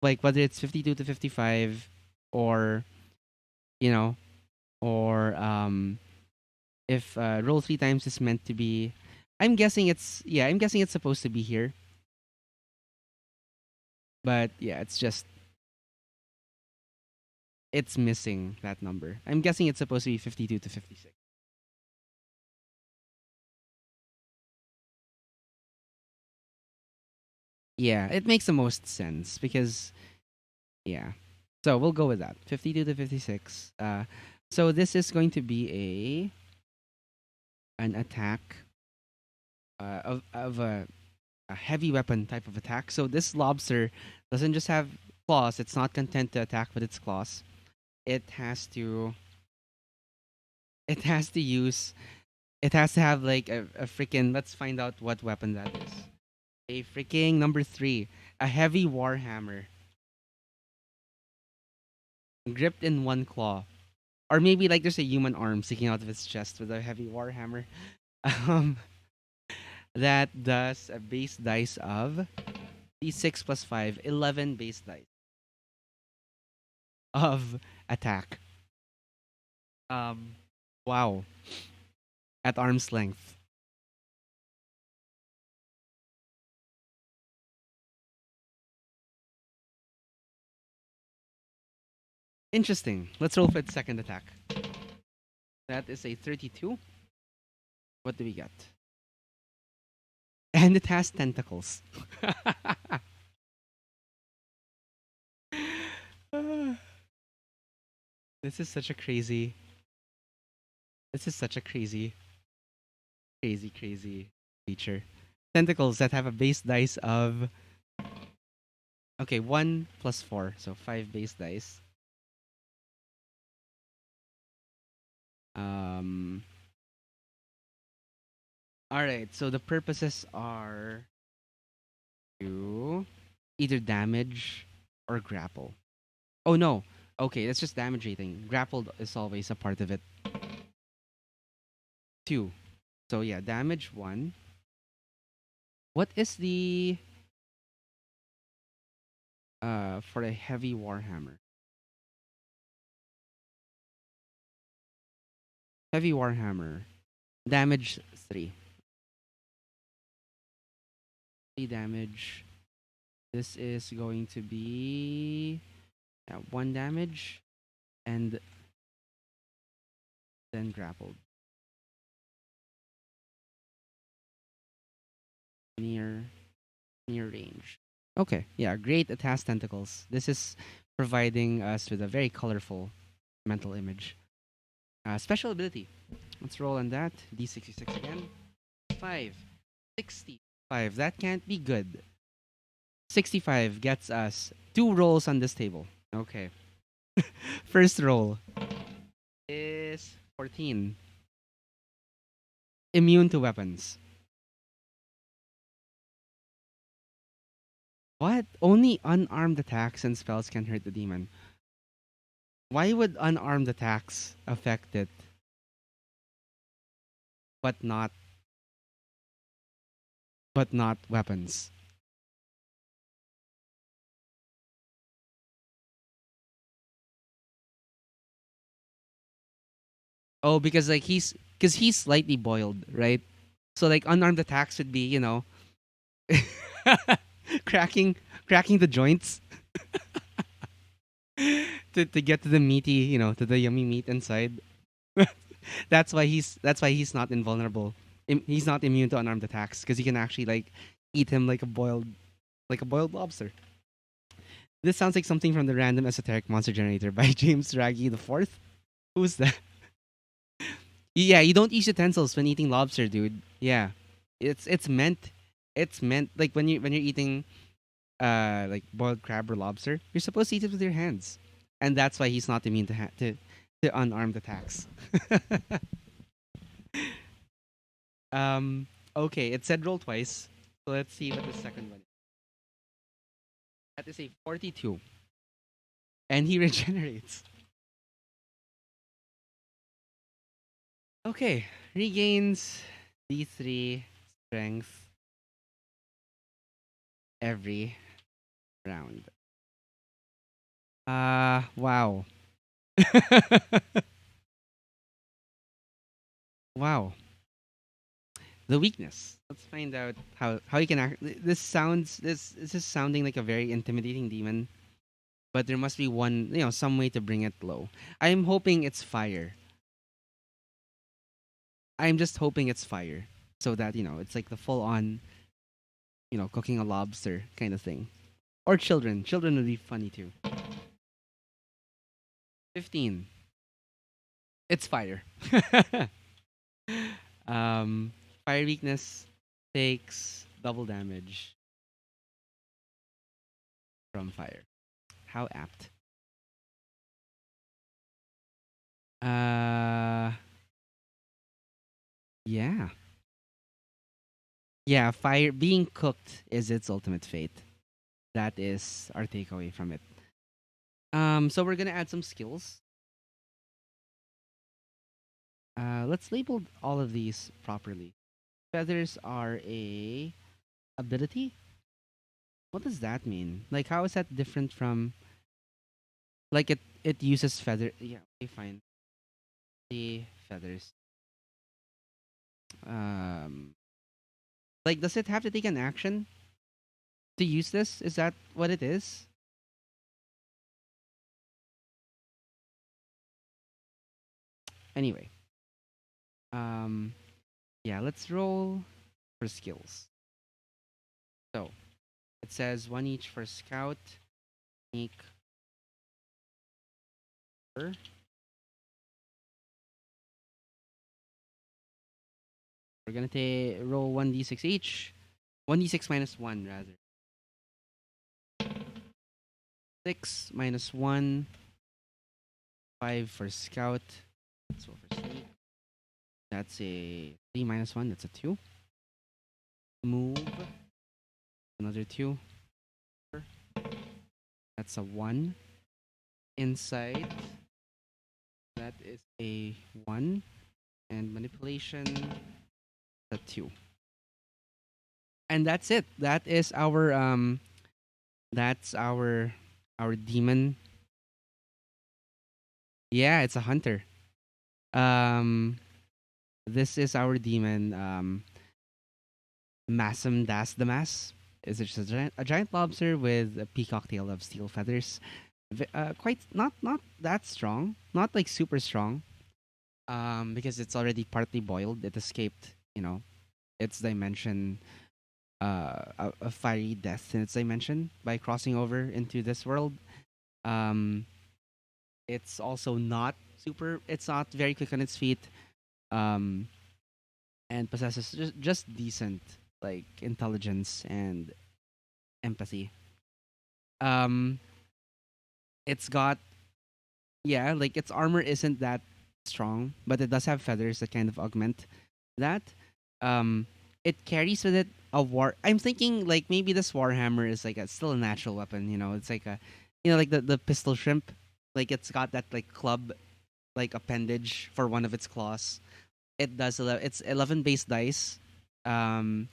Like whether it's 52 to 55, or you know, or if roll three times is meant to be. I'm guessing it's yeah. I'm guessing it's supposed to be here, but yeah, it's missing that number. I'm guessing it's supposed to be 52 to 56. Yeah, it makes the most sense because yeah. So we'll go with that. 52 to 56. So this is going to be an attack of a heavy weapon type of attack. So this lobster doesn't just have claws. It's not content to attack with its claws. It has to it has to use it has to have like a freaking, let's find out what weapon that is. A freaking number three. A heavy warhammer gripped in one claw. Or maybe like there's a human arm sticking out of its chest with a heavy warhammer. Um that does a base dice of d6 plus 5, 11 base dice of attack. Um wow. At arm's length. Interesting. Let's roll for its second attack. That is a 32. What do we get? And it has tentacles. this is such a crazy. This is such a crazy feature. Tentacles that have a base dice of okay, 1 plus 4, so 5 base dice. Um. All right. So the purposes are to either damage or grapple. Oh no. Okay, that's just damage rating. Grappled is always a part of it. 2. So yeah, damage 1. What is the for a heavy warhammer? Heavy warhammer. Damage 3. 3 damage. This is going to be 1 damage and then grappled near near range. Okay, yeah, great. It has tentacles. This is providing us with a very colorful mental image. Special ability. Let's roll on that. D66 again. 5. 65. That can't be good. 65 gets us 2 rolls on this table. Okay. First roll is 14. Immune to weapons. What? Only unarmed attacks and spells can hurt the demon. Why would unarmed attacks affect it, but not weapons? Oh, because like he's slightly boiled, right? So like unarmed attacks would be, cracking cracking the joints to get to the meaty, to the yummy meat inside. that's why he's not invulnerable. He's not immune to unarmed attacks because you can actually like eat him like a boiled lobster. This sounds like something from the Random Esoteric Monster Generator by James Raggy the Fourth. Who's that? Yeah, you don't use utensils when eating lobster, dude. Yeah, it's meant like when you're eating like boiled crab or lobster, you're supposed to eat it with your hands, and that's why he's not immune to unarmed attacks. um, okay, it said roll twice, so let's see what the second one is. That is a 42, and he regenerates. Okay, regains D3 strength every round. Wow. Wow. The weakness. Let's find out how you can act. This is sounding like a very intimidating demon, but there must be some way to bring it low. I'm hoping it's fire. I'm just hoping it's fire, so that it's like the full on cooking a lobster kind of thing. Or children. Children would be funny too. 15. It's fire. um, Fire weakness takes double damage from fire. How apt. Uh, yeah. Yeah, fire being cooked is its ultimate fate. That is our takeaway from it. So we're gonna add some skills. Let's label all of these properly. Feathers are a ability. What does that mean? Like, how is that different from like it uses feather? Yeah, okay, fine. The feathers. Um, like, does it have to take an action to use this? Is that what it is? Anyway, um, yeah, let's roll for skills. So it says one each for scout, sneak, or we're gonna roll 1d6 each. 1d6 minus 1 rather. 6 minus 1, 5 for scout. So for sneak, that's a 3 minus 1, that's a 2. Move, another 2. That's a 1. Insight, that is a 1. And manipulation, a 2. And that's it. That's our demon. Yeah, it's a hunter. Um this is our demon, Massam Das the Mass. Is just a giant lobster with a peacock tail of steel feathers. Quite not that strong, not like super strong. Because it's already partly boiled. It escaped, its dimension, a fiery death in its dimension by crossing over into this world. Um, it's also not super. It's not very quick on its feet. Um, and possesses just decent like intelligence and empathy. Um, it's got yeah, like its armor isn't that strong, but it does have feathers that kind of augment that. Um, it carries with it a war. I'm thinking like maybe this warhammer is like still a natural weapon. It's like like the pistol shrimp. Like it's got that like club like appendage for one of its claws. It's 11 base dice. Um,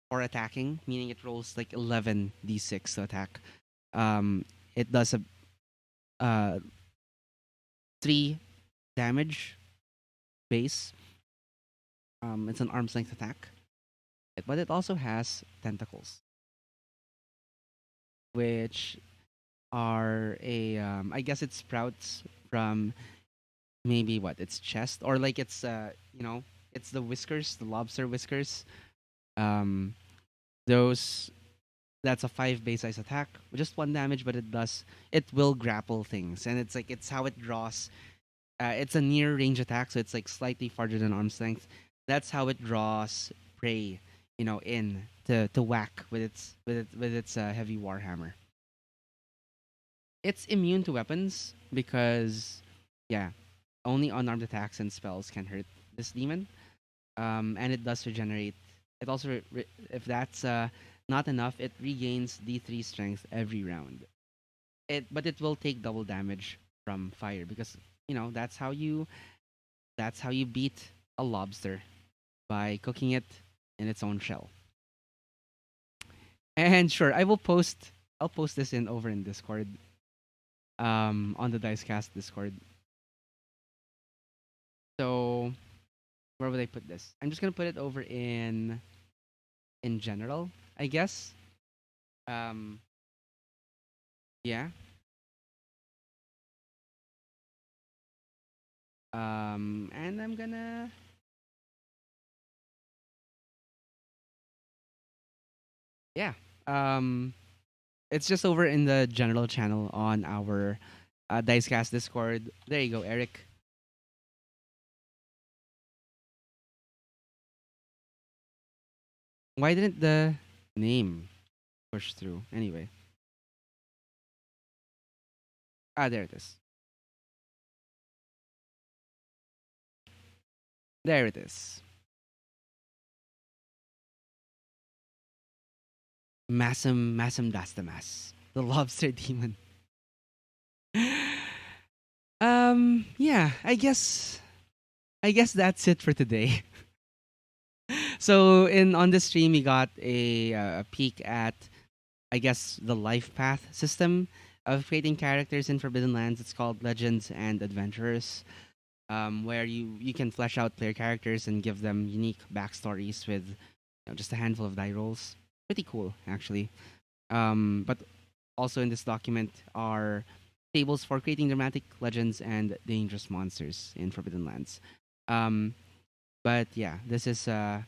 for attacking, meaning it rolls like 11d6 to attack. Um, it does a 3 damage base. It's an arm's length attack, but it also has tentacles, which are I guess it sprouts from maybe what its chest, or like it's it's the whiskers, the lobster whiskers. Um, those that's a 5 base size attack, just 1 damage, but it will grapple things, and it's how it draws. It's a near range attack, so it's like slightly farther than arm's length. That's how it draws prey, in to whack with its heavy warhammer. It's immune to weapons because, yeah, only unarmed attacks and spells can hurt this demon. And it does regenerate. It also, if that's not enough, it regains D3 strength every round. But it will take double damage from fire because that's how you beat a lobster, by cooking it in its own shell. And sure, I'll post this in over in Discord, on the Dicecast Discord. So where would I put this? I'm just gonna put it over in general, I guess. Um, yeah. And I'm gonna, yeah. Um, it's just over in the general channel on our Dicecast Discord. There you go, Eric. Why didn't the name push through? Anyway, there it is. There it is. Massum Dastamas, the lobster demon. Yeah, I guess that's it for today. So in on the stream, we got a peek at, I guess, the life path system of creating characters in Forbidden Lands. It's called Legends and Adventurers, where you can flesh out player characters and give them unique backstories with, just a handful of die rolls. Pretty cool, actually. But also in this document are tables for creating dramatic legends and dangerous monsters in Forbidden Lands. Um, but yeah, this is the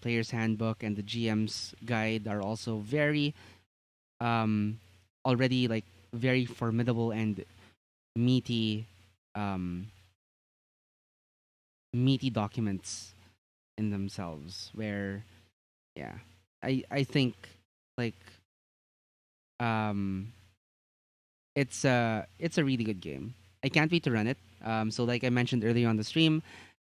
player's handbook and the GM's guide are also very, um, already like very formidable and meaty, um, meaty documents in themselves. Where, yeah, I think, like, um it's a really good game. I can't wait to run it. So like I mentioned earlier on the stream,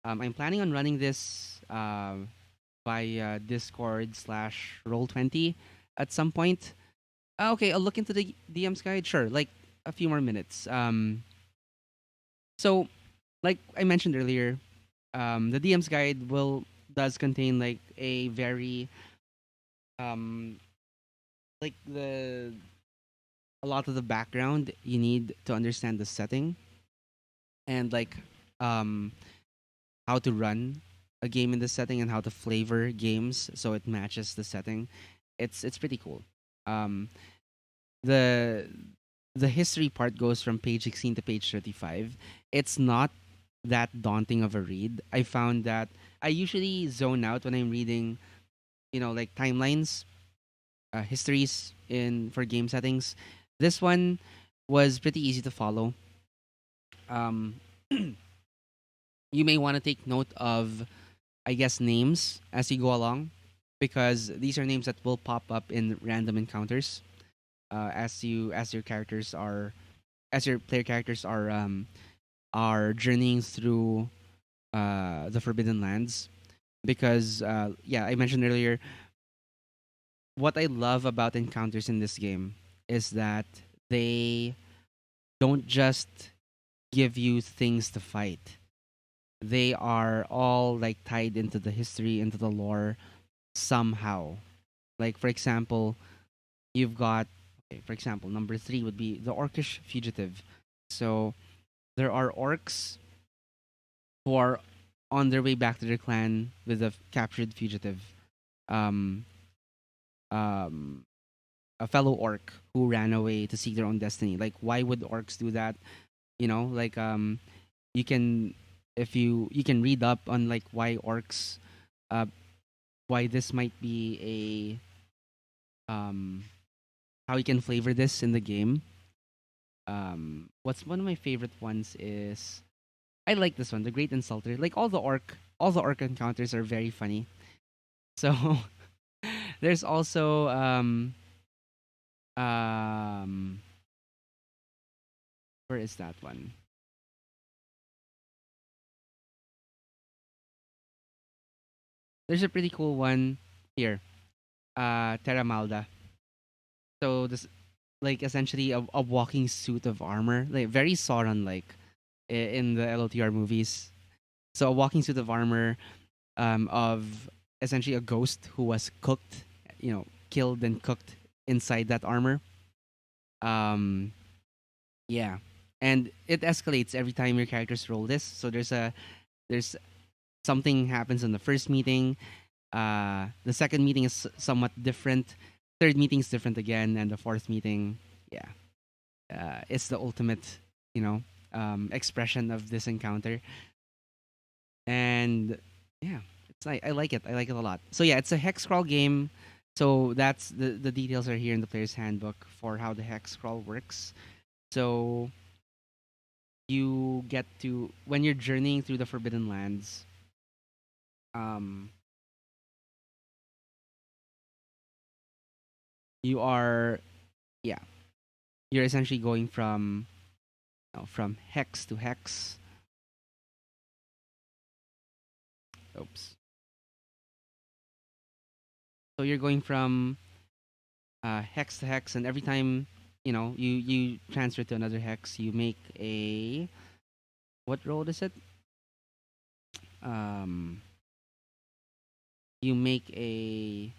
I'm planning on running this via Discord slash Roll20 at some point. Okay, I'll look into the DM's guide. Sure, like a few more minutes. So like I mentioned earlier, the DM's guide will does contain like a very, um like the a lot of the background you need to understand the setting, and like, um how to run a game in this setting and how to flavor games so it matches the setting. It's pretty cool. Um, the the history part goes from page 16 to page 35. It's not that daunting of a read. I found that I usually zone out when I'm reading, like timelines, histories in for game settings. This one was pretty easy to follow. Um, you may want to take note of, I guess, names as you go along, because these are names that will pop up in random encounters, as your characters are as your player characters are journeying through the Forbidden Lands. Because, yeah, I mentioned earlier, what I love about encounters in this game is that they don't just give you things to fight. They are all like tied into the history, into the lore somehow. Like, for example, you've got, okay, for example, number three would be the Orcish fugitive. So there are orcs who are on their way back to their clan with a captured fugitive, um, um, a fellow orc who ran away to seek their own destiny. Like, why would orcs do that? Like, You can, if you can read up on like why orcs, uh, why this might be a how you can flavor this in the game. What's one of my favorite ones is I like this one, the Great Insulter. Like all the orc encounters are very funny. So there's also um where is that one? There's a pretty cool one here. Terra Malda. So this like essentially a walking suit of armor, like very Sauron like in the LOTR movies. So a walking suit of armor of essentially a ghost who was cooked, killed and cooked inside that armor. Um, yeah, and it escalates every time your characters roll this. So there's something happens in the first meeting. The second meeting is somewhat different. Third meeting is different again, and the fourth meeting, yeah, it's the ultimate, you know, expression of this encounter. And yeah, it's like I like it. I like it a lot. So yeah, it's a hex crawl game. So that's the details are here in the player's handbook for how the hex crawl works. So you get to when you're journeying through the Forbidden Lands. Um, you are yeah, you're essentially going from hex to hex. Oops. So you're going from hex to hex, and every time you transfer to another hex, you make a what roll is it? Um, you make a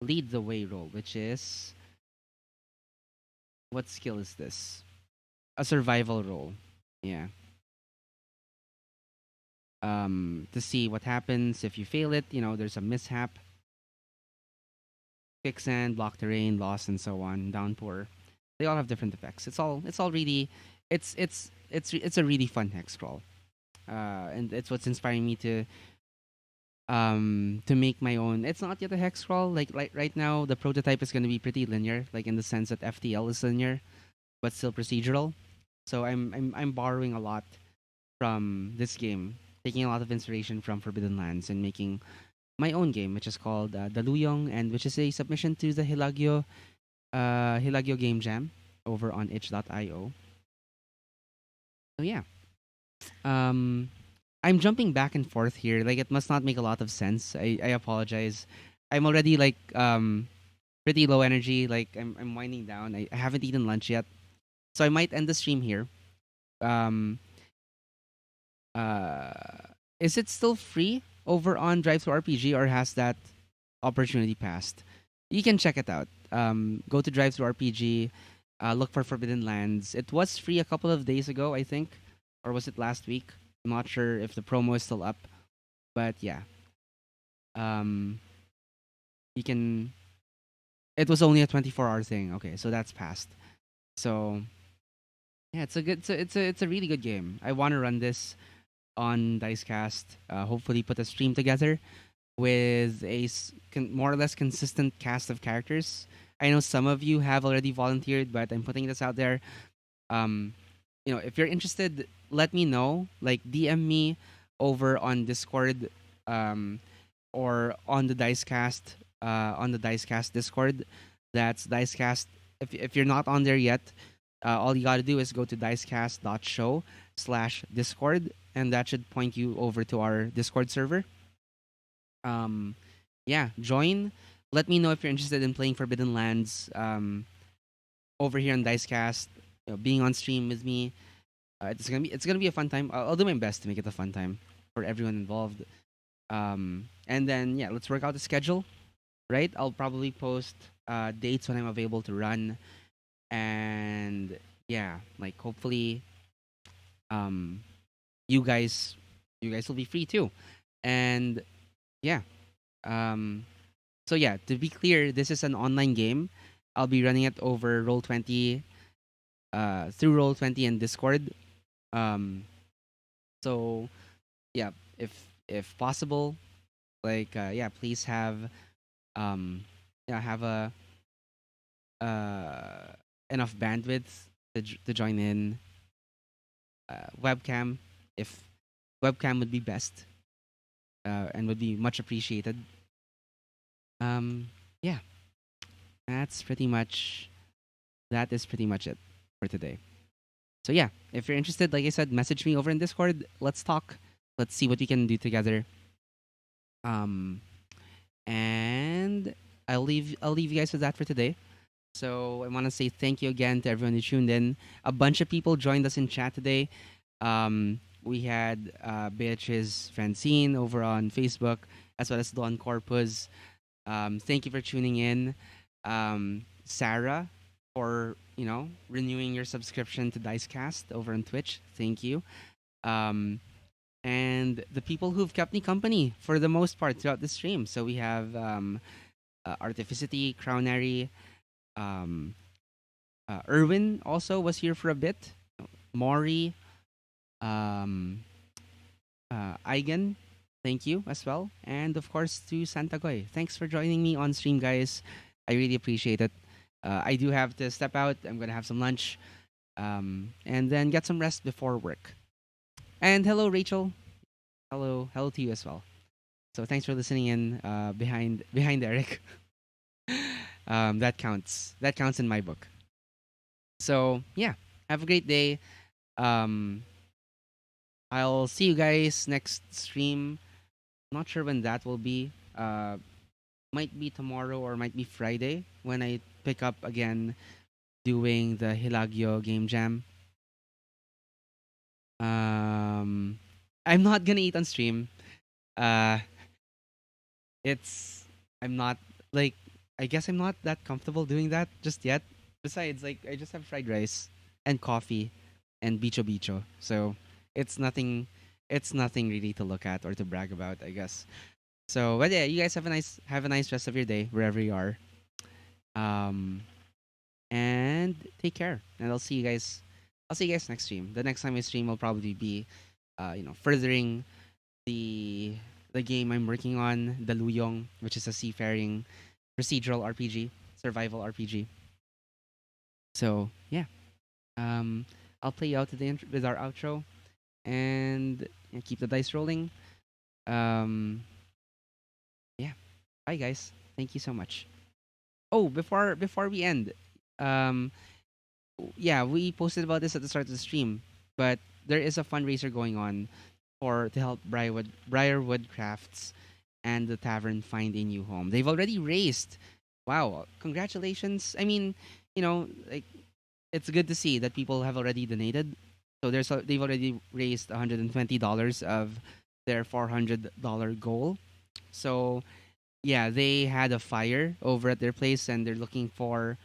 lead the way roll, which is what skill is this? A survival roll. Yeah. To see what happens if you fail it. There's a mishap, quicksand, block terrain, loss, and so on. Downpour. They all have different effects. It's all really, it's a really fun hex crawl. And it's what's inspiring me to make my own. It's not yet a hex crawl. Like right now, the prototype is going to be pretty linear, like in the sense that FTL is linear, but still procedural. So I'm borrowing a lot from this game, taking a lot of inspiration from Forbidden Lands and making my own game, which is called Daluyong, and which is a submission to the Hilagyo Game Jam over on itch.io. So yeah, um, I'm jumping back and forth here. Like it must not make a lot of sense. I apologize. I'm already like pretty low energy. Like I'm winding down. I haven't eaten lunch yet, so I might end the stream here. Um, is it still free over on Drive to RPG, or has that opportunity passed? You can check it out. Go to Drive to RPG. Look for Forbidden Lands. It was free a couple of days ago, I think, or was it last week? I'm not sure if the promo is still up, but yeah. Um, you can. It was only a 24-hour thing. Okay, so that's passed. So yeah, it's a really good game. I want to run this on Dicecast. Hopefully, put a stream together with a more or less consistent cast of characters. I know some of you have already volunteered, but I'm putting this out there. Um, if you're interested, let me know. Like DM me over on Discord, or on the Dicecast Discord. That's Dicecast. If you're not on there yet, all you got to do is go to dicecast.show/discord, and that should point you over to our Discord server. Um, yeah, join. Let me know if you're interested in playing Forbidden Lands over here on Dicecast. Being on stream with me, it's gonna be a fun time. I'll do my best to make it a fun time for everyone involved. And then yeah, let's work out the schedule. Right, I'll probably post dates when I'm available to run, and yeah, like hopefully um you guys you guys will be free too, and yeah. Um, so yeah, to be clear, this is an online game. I'll be running it over Roll20, through Roll20 and Discord. Um, So yeah, if possible, like yeah, please have yeah, have a uh enough bandwidth to join in webcam. If webcam would be best and would be much appreciated. Um, yeah, that's pretty much that is pretty much it for today. So yeah, if you're interested, like I said, message me over in Discord. Let's talk. Let's see what we can do together. Um, and I'll leave you guys with that for today. So I want to say thank you again to everyone who tuned in. A bunch of people joined us in chat today. We had Beatrice Francine over on Facebook, as well as Don Corpus. Thank you for tuning in. Sarah, for renewing your subscription to Dicecast over on Twitch. Thank you. Um, and the people who've kept me company for the most part throughout the stream. So we have Artificity, Crownary, um, Erwin also was here for a bit. Maury, um, Eigen, thank you as well. And of course to Santagoy. Thanks for joining me on stream, guys. I really appreciate it. I do have to step out. I'm going to have some lunch and then get some rest before work. And hello, Rachel. Hello to you as well. So thanks for listening in behind Eric. That counts. That counts in my book. So yeah, have a great day. Um, I'll see you guys next stream. Not sure when that will be. Might be tomorrow or might be Friday when I pick up again doing the Hilagyo game jam. Um, I'm not gonna eat on stream. Uh, it's I'm not like I guess I'm not that comfortable doing that just yet. Besides, like I just have fried rice and coffee and bicho bicho, so it's nothing. It's nothing really to look at or to brag about, I guess. So, but yeah, you guys have a nice rest of your day wherever you are. Um, and take care. And I'll see you guys. I'll see you guys next stream. The next time I stream will probably be, furthering the the game I'm working on, the Luyong, which is a seafaring procedural RPG, survival RPG. So yeah, um, I'll play you out with our outro and keep the dice rolling. Um, yeah, bye guys. Thank you so much. Oh, before we end, um, yeah, we posted about this at the start of the stream, but there is a fundraiser going on for to help Briarwood Crafts and the tavern find a new home. They've already raised. Wow, congratulations. I mean, like it's good to see that people have already donated. So they've already raised $120 of their $400 goal. So yeah, they had a fire over at their place and they're looking for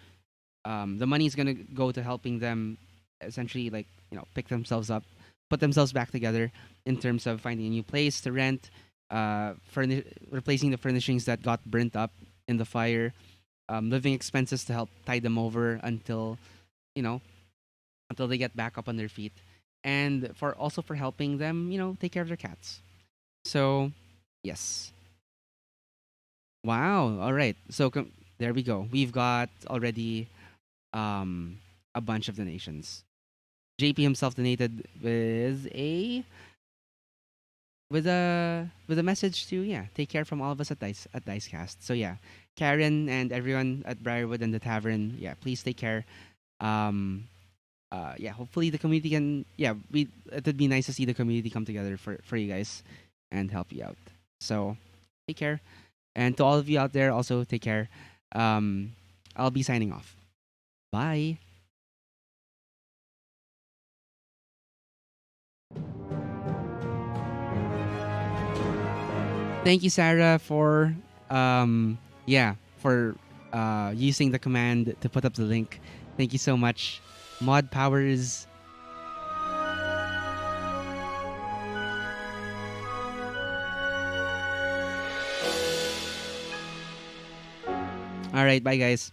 the money is gonna go to helping them essentially like pick themselves up, put themselves back together in terms of finding a new place to rent, replacing the furnishings that got burnt up in the fire, living expenses to help tide them over you know until they get back up on their feet, and for helping them take care of their cats. So yes, wow. All right, so there we go. We've got already um a bunch of donations. JP himself donated with a message to take care from all of us at Dicecast. So yeah, Karen and everyone at Briarwood and the Tavern, please take care. Um, hopefully the community can it would be nice to see the community come together for you guys and help you out. So take care, and to all of you out there, also take care. I'll be signing off. Bye. Thank you, Sarah, for for using the command to put up the link. Thank you so much. Mod powers. All right, bye guys.